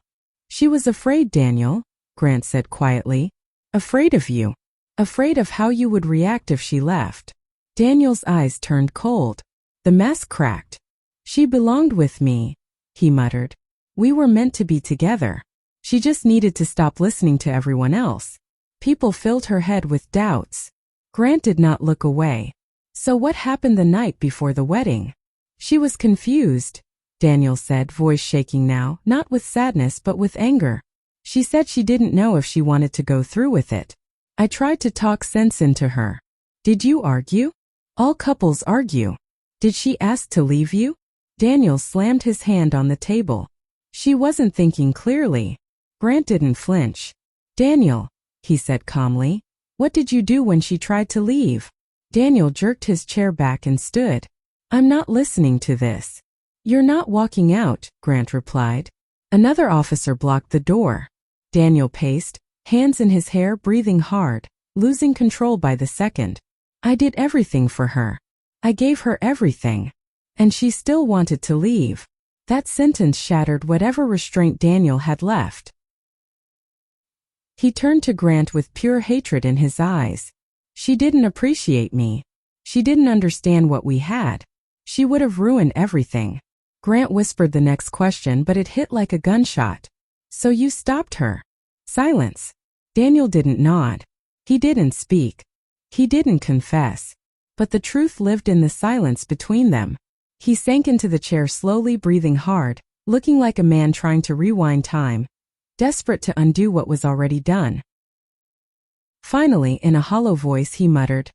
She was afraid, Daniel, Grant said quietly. Afraid of you. Afraid of how you would react if she left. Daniel's eyes turned cold. The mask cracked. She belonged with me, he muttered. We were meant to be together. She just needed to stop listening to everyone else. People filled her head with doubts. Grant did not look away. So what happened the night before the wedding? She was confused, Daniel said, voice shaking now, not with sadness but with anger. She said she didn't know if she wanted to go through with it. I tried to talk sense into her. Did you argue? All couples argue. Did she ask to leave you? Daniel slammed his hand on the table. She wasn't thinking clearly. Grant didn't flinch. Daniel, he said calmly, what did you do when she tried to leave? Daniel jerked his chair back and stood. I'm not listening to this. You're not walking out, Grant replied. Another officer blocked the door. Daniel paced, hands in his hair, breathing hard, losing control by the second. I did everything for her. I gave her everything. And she still wanted to leave. That sentence shattered whatever restraint Daniel had left. He turned to Grant with pure hatred in his eyes. She didn't appreciate me. She didn't understand what we had. She would have ruined everything. Grant whispered the next question, but it hit like a gunshot. So you stopped her? Silence. Daniel didn't nod. He didn't speak. He didn't confess. But the truth lived in the silence between them. He sank into the chair slowly, breathing hard, looking like a man trying to rewind time, desperate to undo what was already done. Finally, in a hollow voice, he muttered,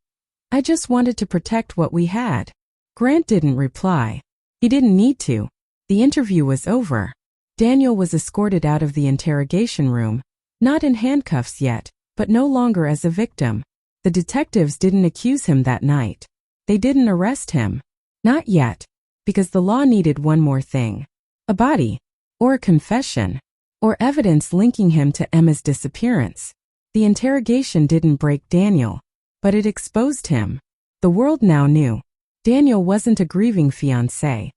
"I just wanted to protect what we had." Grant didn't reply. He didn't need to. The interview was over. Daniel was escorted out of the interrogation room, not in handcuffs yet, but no longer as a victim. The detectives didn't accuse him that night. They didn't arrest him. Not yet, because the law needed one more thing. A body, or a confession, or evidence linking him to Emma's disappearance. The interrogation didn't break Daniel, but it exposed him. The world now knew. Daniel wasn't a grieving fiancé.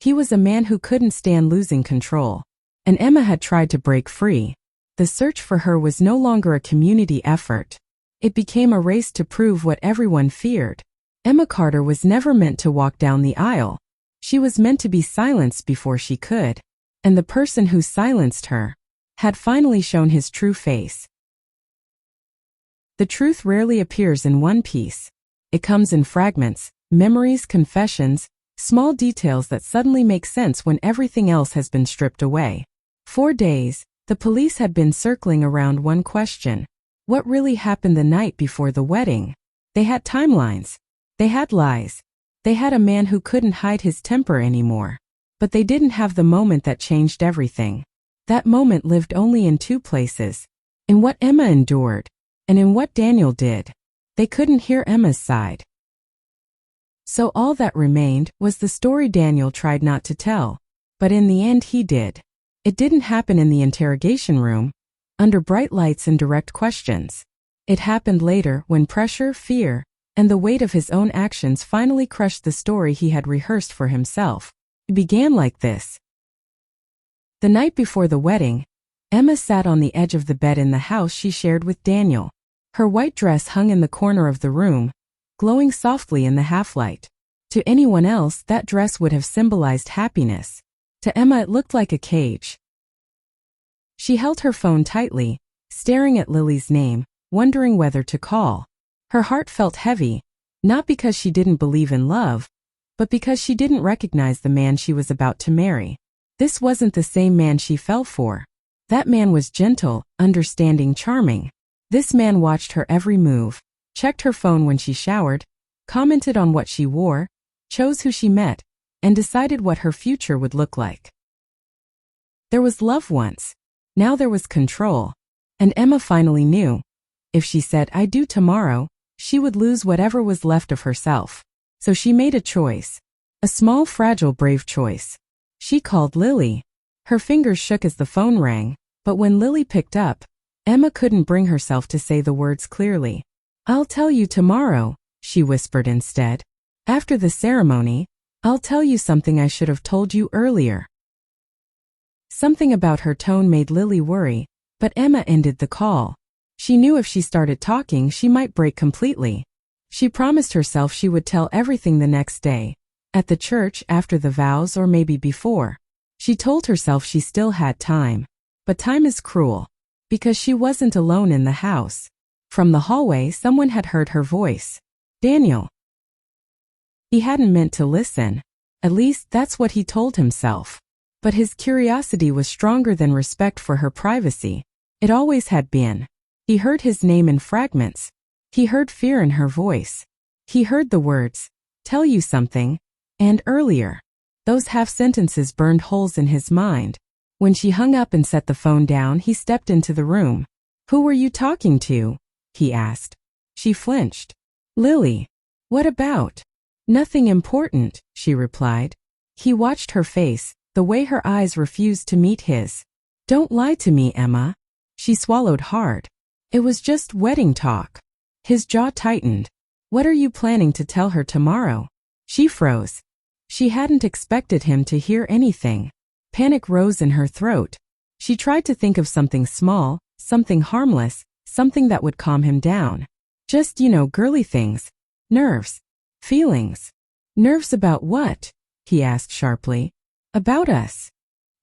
He was a man who couldn't stand losing control. And Emma had tried to break free. The search for her was no longer a community effort. It became a race to prove what everyone feared. Emma Carter was never meant to walk down the aisle. She was meant to be silenced before she could. And the person who silenced her had finally shown his true face. The truth rarely appears in one piece. It comes in fragments, memories, confessions, small details that suddenly make sense when everything else has been stripped away. 4 days, the police had been circling around one question. What really happened the night before the wedding? They had timelines. They had lies. They had a man who couldn't hide his temper anymore. But they didn't have the moment that changed everything. That moment lived only in 2 places. In what Emma endured, and in what Daniel did. They couldn't hear Emma's side. So all that remained was the story Daniel tried not to tell. But in the end he did. It didn't happen in the interrogation room, under bright lights and direct questions. It happened later when pressure, fear, and the weight of his own actions finally crushed the story he had rehearsed for himself. It began like this. The night before the wedding, Emma sat on the edge of the bed in the house she shared with Daniel. Her white dress hung in the corner of the room, glowing softly in the half-light. To anyone else, that dress would have symbolized happiness. To Emma, it looked like a cage. She held her phone tightly, staring at Lily's name, wondering whether to call. Her heart felt heavy, not because she didn't believe in love, but because she didn't recognize the man she was about to marry. This wasn't the same man she fell for. That man was gentle, understanding, charming. This man watched her every move, checked her phone when she showered, commented on what she wore, chose who she met, and decided what her future would look like. There was love once. Now there was control. And Emma finally knew. If she said, "I do" tomorrow, she would lose whatever was left of herself. So she made a choice. A small, fragile, brave choice. She called Lily. Her fingers shook as the phone rang, but when Lily picked up, Emma couldn't bring herself to say the words clearly. "I'll tell you tomorrow," she whispered instead. "After the ceremony, I'll tell you something I should have told you earlier." Something about her tone made Lily worry, but Emma ended the call. She knew if she started talking, she might break completely. She promised herself she would tell everything the next day, at the church, after the vows, or maybe before. She told herself she still had time. But time is cruel. Because she wasn't alone in the house. From the hallway, someone had heard her voice. Daniel. He hadn't meant to listen. At least, that's what he told himself. But his curiosity was stronger than respect for her privacy. It always had been. He heard his name in fragments. He heard fear in her voice. He heard the words, "Tell you something," and "earlier." Those half-sentences burned holes in his mind. When she hung up and set the phone down, he stepped into the room. "Who were you talking to?" he asked. She flinched. "Lily." "What about?" "Nothing important," she replied. He watched her face, the way her eyes refused to meet his. "Don't lie to me, Emma." She swallowed hard. "It was just wedding talk." His jaw tightened. "What are you planning to tell her tomorrow?" She froze. She hadn't expected him to hear anything. Panic rose in her throat. She tried to think of something small, something harmless, something that would calm him down. Just, girly things. Nerves. Feelings. Nerves about what? He asked sharply. About us.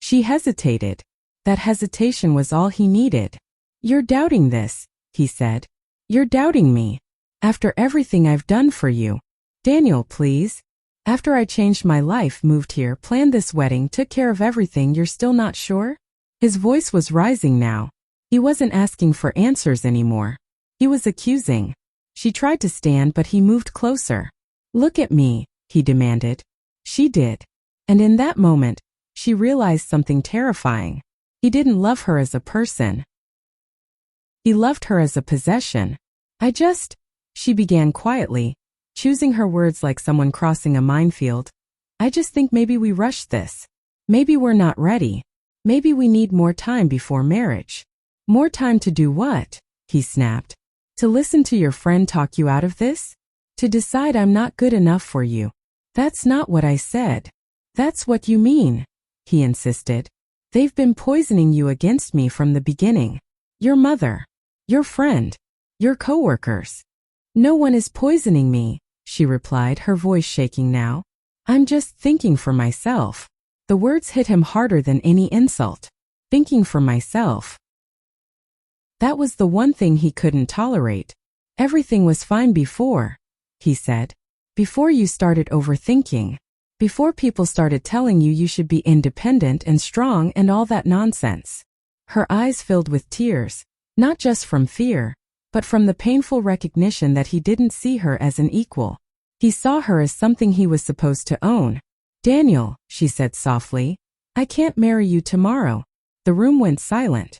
She hesitated. That hesitation was all he needed. You're doubting this, he said. You're doubting me. After everything I've done for you. Daniel, please. After I changed my life, moved here, planned this wedding, took care of everything, you're still not sure? His voice was rising now. He wasn't asking for answers anymore. He was accusing. She tried to stand, but he moved closer. Look at me, he demanded. She did. And in that moment, she realized something terrifying. He didn't love her as a person. He loved her as a possession. She began quietly, choosing her words like someone crossing a minefield. I just think maybe we rushed this. Maybe we're not ready. Maybe we need more time before marriage. More time to do what? He snapped. To listen to your friend talk you out of this? To decide I'm not good enough for you. That's not what I said. That's what you mean, he insisted. They've been poisoning you against me from the beginning. Your mother. Your friend. Your coworkers. No one is poisoning me, she replied, her voice shaking now. I'm just thinking for myself. The words hit him harder than any insult. Thinking for myself. That was the one thing he couldn't tolerate. Everything was fine before, he said. Before you started overthinking. Before people started telling you you should be independent and strong and all that nonsense. Her eyes filled with tears, not just from fear, but from the painful recognition that he didn't see her as an equal. He saw her as something he was supposed to own. Daniel, she said softly, I can't marry you tomorrow. The room went silent.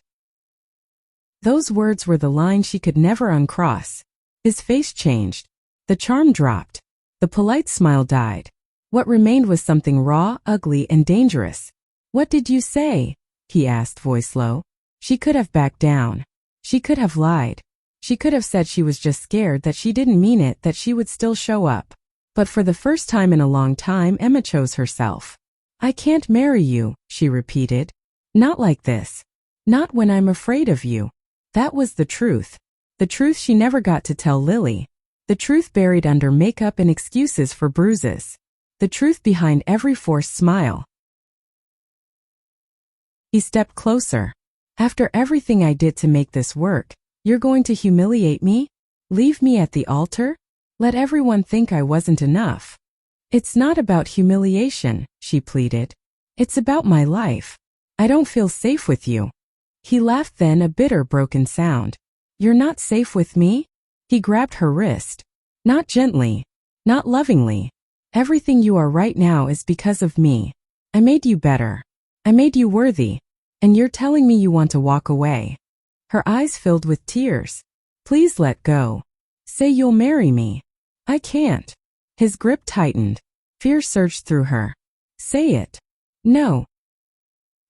Those words were the line she could never uncross. His face changed. The charm dropped. The polite smile died. What remained was something raw, ugly, and dangerous. What did you say? He asked, voice low. She could have backed down. She could have lied. She could have said she was just scared, that she didn't mean it, that she would still show up. But for the first time in a long time, Emma chose herself. I can't marry you, she repeated. Not like this. Not when I'm afraid of you. That was the truth. The truth she never got to tell Lily. The truth buried under makeup and excuses for bruises. The truth behind every forced smile. He stepped closer. After everything I did to make this work, you're going to humiliate me? Leave me at the altar? Let everyone think I wasn't enough. It's not about humiliation, she pleaded. It's about my life. I don't feel safe with you. He laughed, then a bitter, broken sound. You're not safe with me? He grabbed her wrist. Not gently. Not lovingly. Everything you are right now is because of me. I made you better. I made you worthy. And you're telling me you want to walk away. Her eyes filled with tears. Please let go. Say you'll marry me. I can't. His grip tightened. Fear surged through her. Say it. No.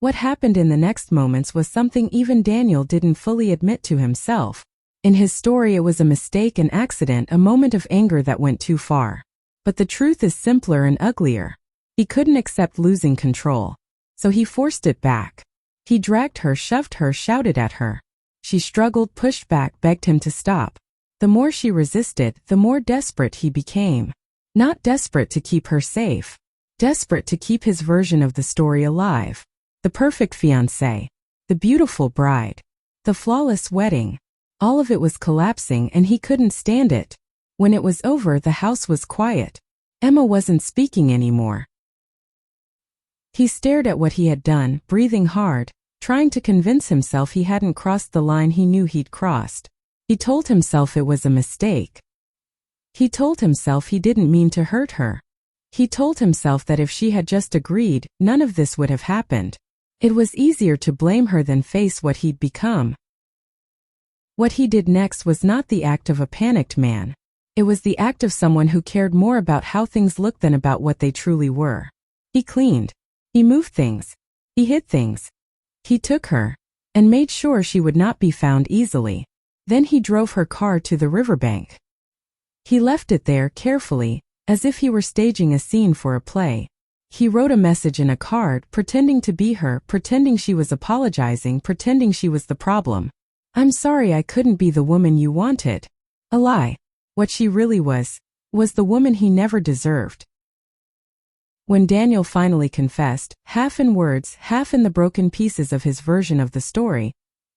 What happened in the next moments was something even Daniel didn't fully admit to himself. In his story, it was a mistake, an accident, a moment of anger that went too far. But the truth is simpler and uglier. He couldn't accept losing control. So he forced it back. He dragged her, shoved her, shouted at her. She struggled, pushed back, begged him to stop. The more she resisted, the more desperate he became. Not desperate to keep her safe. Desperate to keep his version of the story alive. The perfect fiancé. The beautiful bride. The flawless wedding. All of it was collapsing and he couldn't stand it. When it was over, the house was quiet. Emma wasn't speaking anymore. He stared at what he had done, breathing hard, trying to convince himself he hadn't crossed the line he knew he'd crossed. He told himself it was a mistake. He told himself he didn't mean to hurt her. He told himself that if she had just agreed, none of this would have happened. It was easier to blame her than face what he'd become. What he did next was not the act of a panicked man. It was the act of someone who cared more about how things looked than about what they truly were. He cleaned. He moved things. He hid things. He took her and made sure she would not be found easily. Then he drove her car to the riverbank. He left it there carefully, as if he were staging a scene for a play. He wrote a message in a card, pretending to be her, pretending she was apologizing, pretending she was the problem. I'm sorry I couldn't be the woman you wanted. A lie. What she really was was the woman he never deserved. When Daniel finally confessed, half in words, half in the broken pieces of his version of the story,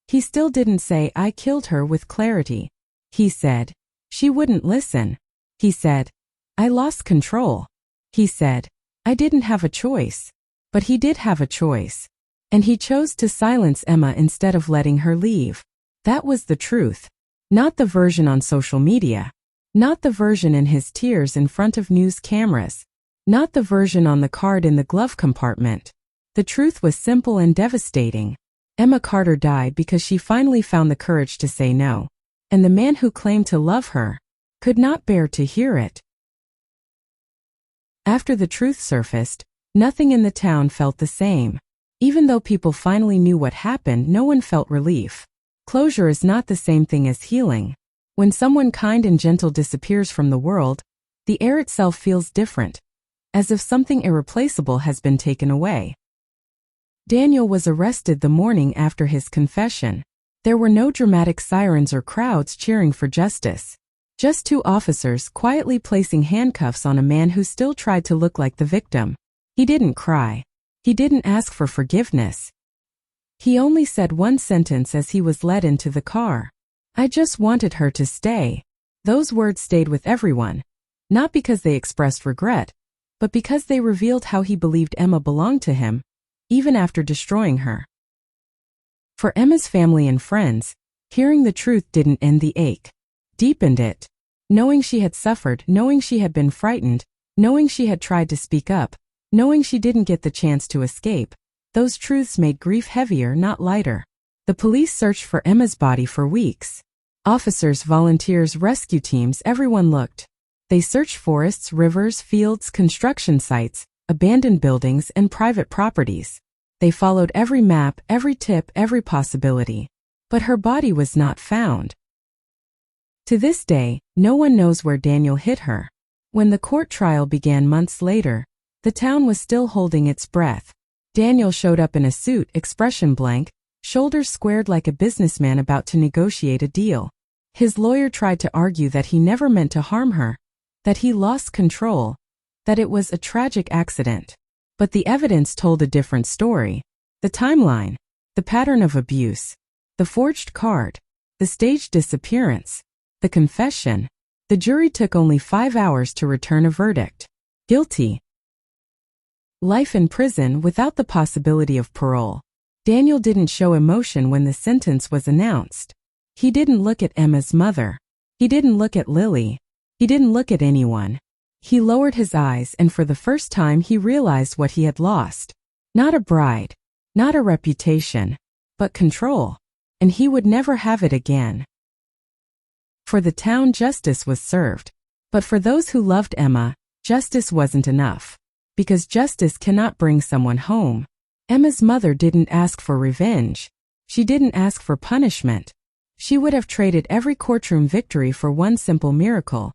he still didn't say, "I killed her," with clarity. He said, "She wouldn't listen." He said, "I lost control." He said, "I didn't have a choice." But he did have a choice. And he chose to silence Emma instead of letting her leave. That was the truth. Not the version on social media. Not the version in his tears in front of news cameras. Not the version on the card in the glove compartment. The truth was simple and devastating. Emma Carter died because she finally found the courage to say no. And the man who claimed to love her could not bear to hear it. After the truth surfaced, nothing in the town felt the same. Even though people finally knew what happened, no one felt relief. Closure is not the same thing as healing. When someone kind and gentle disappears from the world, the air itself feels different, as if something irreplaceable has been taken away. Daniel was arrested the morning after his confession. There were no dramatic sirens or crowds cheering for justice. Just two officers quietly placing handcuffs on a man who still tried to look like the victim. He didn't cry. He didn't ask for forgiveness. He only said one sentence as he was led into the car. "I just wanted her to stay." Those words stayed with everyone, not because they expressed regret, but because they revealed how he believed Emma belonged to him, even after destroying her. For Emma's family and friends, hearing the truth didn't end the ache, deepened it. Knowing she had suffered, knowing she had been frightened, knowing she had tried to speak up, knowing she didn't get the chance to escape, those truths made grief heavier, not lighter. The police searched for Emma's body for weeks. Officers, volunteers, rescue teams, everyone looked. They searched forests, rivers, fields, construction sites, abandoned buildings, and private properties. They followed every map, every tip, every possibility. But her body was not found. To this day, no one knows where Daniel hid her. When the court trial began months later, the town was still holding its breath. Daniel showed up in a suit, expression blank, shoulders squared like a businessman about to negotiate a deal. His lawyer tried to argue that he never meant to harm her, that he lost control, that it was a tragic accident. But the evidence told a different story. The timeline, the pattern of abuse, the forged card, the staged disappearance, the confession. The jury took only 5 hours to return a verdict. Guilty. Life in prison without the possibility of parole. Daniel didn't show emotion when the sentence was announced. He didn't look at Emma's mother. He didn't look at Lily. He didn't look at anyone. He lowered his eyes, and for the first time he realized what he had lost. Not a bride, not a reputation, but control. And he would never have it again. For the town, justice was served. But for those who loved Emma, justice wasn't enough. Because justice cannot bring someone home. Emma's mother didn't ask for revenge. She didn't ask for punishment. She would have traded every courtroom victory for one simple miracle: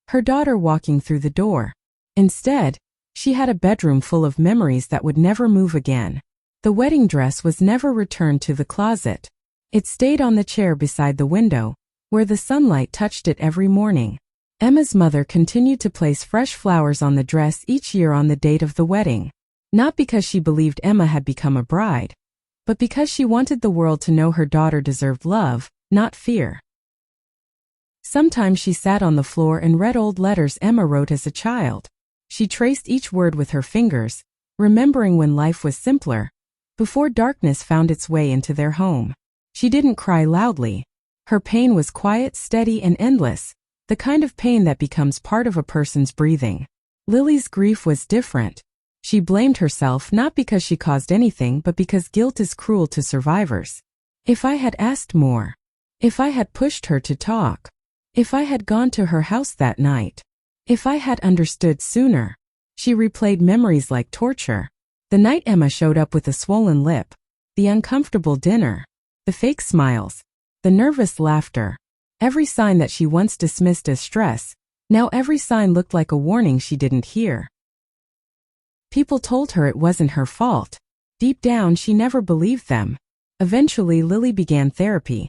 her daughter walking through the door. Instead, she had a bedroom full of memories that would never move again. The wedding dress was never returned to the closet. It stayed on the chair beside the window, where the sunlight touched it every morning. Emma's mother continued to place fresh flowers on the dress each year on the date of the wedding. Not because she believed Emma had become a bride, but because she wanted the world to know her daughter deserved love, not fear. Sometimes she sat on the floor and read old letters Emma wrote as a child. She traced each word with her fingers, remembering when life was simpler, before darkness found its way into their home. She didn't cry loudly. Her pain was quiet, steady, and endless, the kind of pain that becomes part of a person's breathing. Lily's grief was different. She blamed herself not because she caused anything, but because guilt is cruel to survivors. If I had asked more. If I had pushed her to talk. If I had gone to her house that night. If I had understood sooner. She replayed memories like torture. The night Emma showed up with a swollen lip. The uncomfortable dinner. The fake smiles. The nervous laughter. Every sign that she once dismissed as stress, now every sign looked like a warning she didn't hear. People told her it wasn't her fault. Deep down, she never believed them. Eventually, Lily began therapy.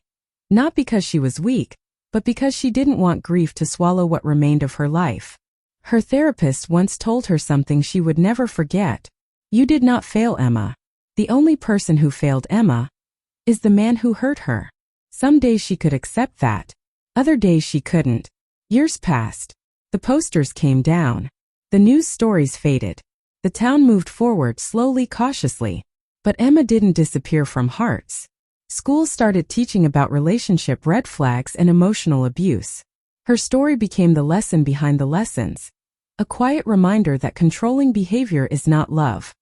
Not because she was weak, but because she didn't want grief to swallow what remained of her life. Her therapist once told her something she would never forget. You did not fail, Emma. The only person who failed Emma is the man who hurt her. Some days she could accept that. Other days she couldn't. Years passed. The posters came down. The news stories faded. The town moved forward slowly, cautiously. But Emma didn't disappear from hearts. Schools started teaching about relationship red flags and emotional abuse. Her story became the lesson behind the lessons. A quiet reminder that controlling behavior is not love.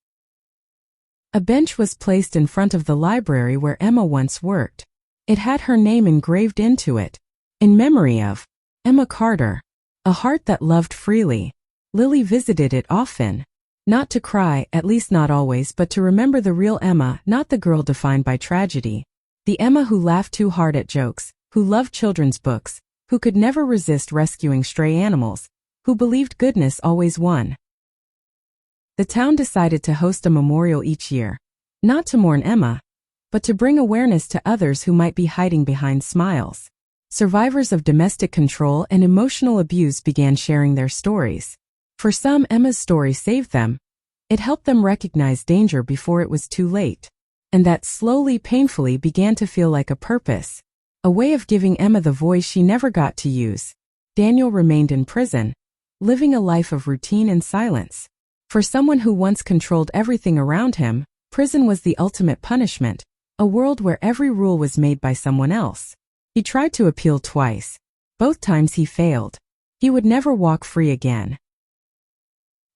A bench was placed in front of the library where Emma once worked. It had her name engraved into it. In memory of Emma Carter, a heart that loved freely. Lily visited it often. Not to cry, at least not always, but to remember the real Emma, not the girl defined by tragedy. The Emma who laughed too hard at jokes, who loved children's books, who could never resist rescuing stray animals, who believed goodness always won. The town decided to host a memorial each year, not to mourn Emma, but to bring awareness to others who might be hiding behind smiles. Survivors of domestic control and emotional abuse began sharing their stories. For some, Emma's story saved them. It helped them recognize danger before it was too late. And that slowly, painfully began to feel like a purpose. A way of giving Emma the voice she never got to use. Daniel remained in prison, living a life of routine and silence. For someone who once controlled everything around him, prison was the ultimate punishment, a world where every rule was made by someone else. He tried to appeal twice. Both times he failed. He would never walk free again.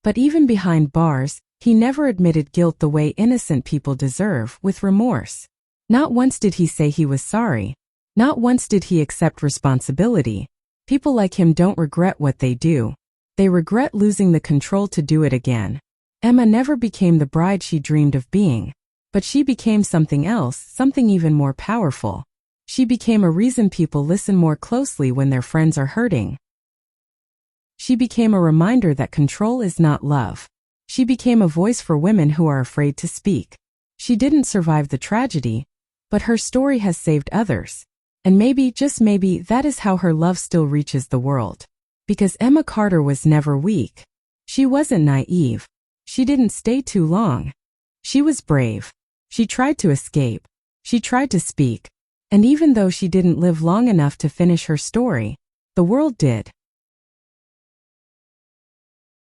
But even behind bars, he never admitted guilt the way innocent people deserve, with remorse. Not once did he say he was sorry. Not once did he accept responsibility. People like him don't regret what they do. They regret losing the control to do it again. Emma never became the bride she dreamed of being. But she became something else, something even more powerful. She became a reason people listen more closely when their friends are hurting. She became a reminder that control is not love. She became a voice for women who are afraid to speak. She didn't survive the tragedy, but her story has saved others. And maybe, just maybe, that is how her love still reaches the world. Because Emma Carter was never weak. She wasn't naive. She didn't stay too long. She was brave. She tried to escape. She tried to speak. And even though she didn't live long enough to finish her story, the world did.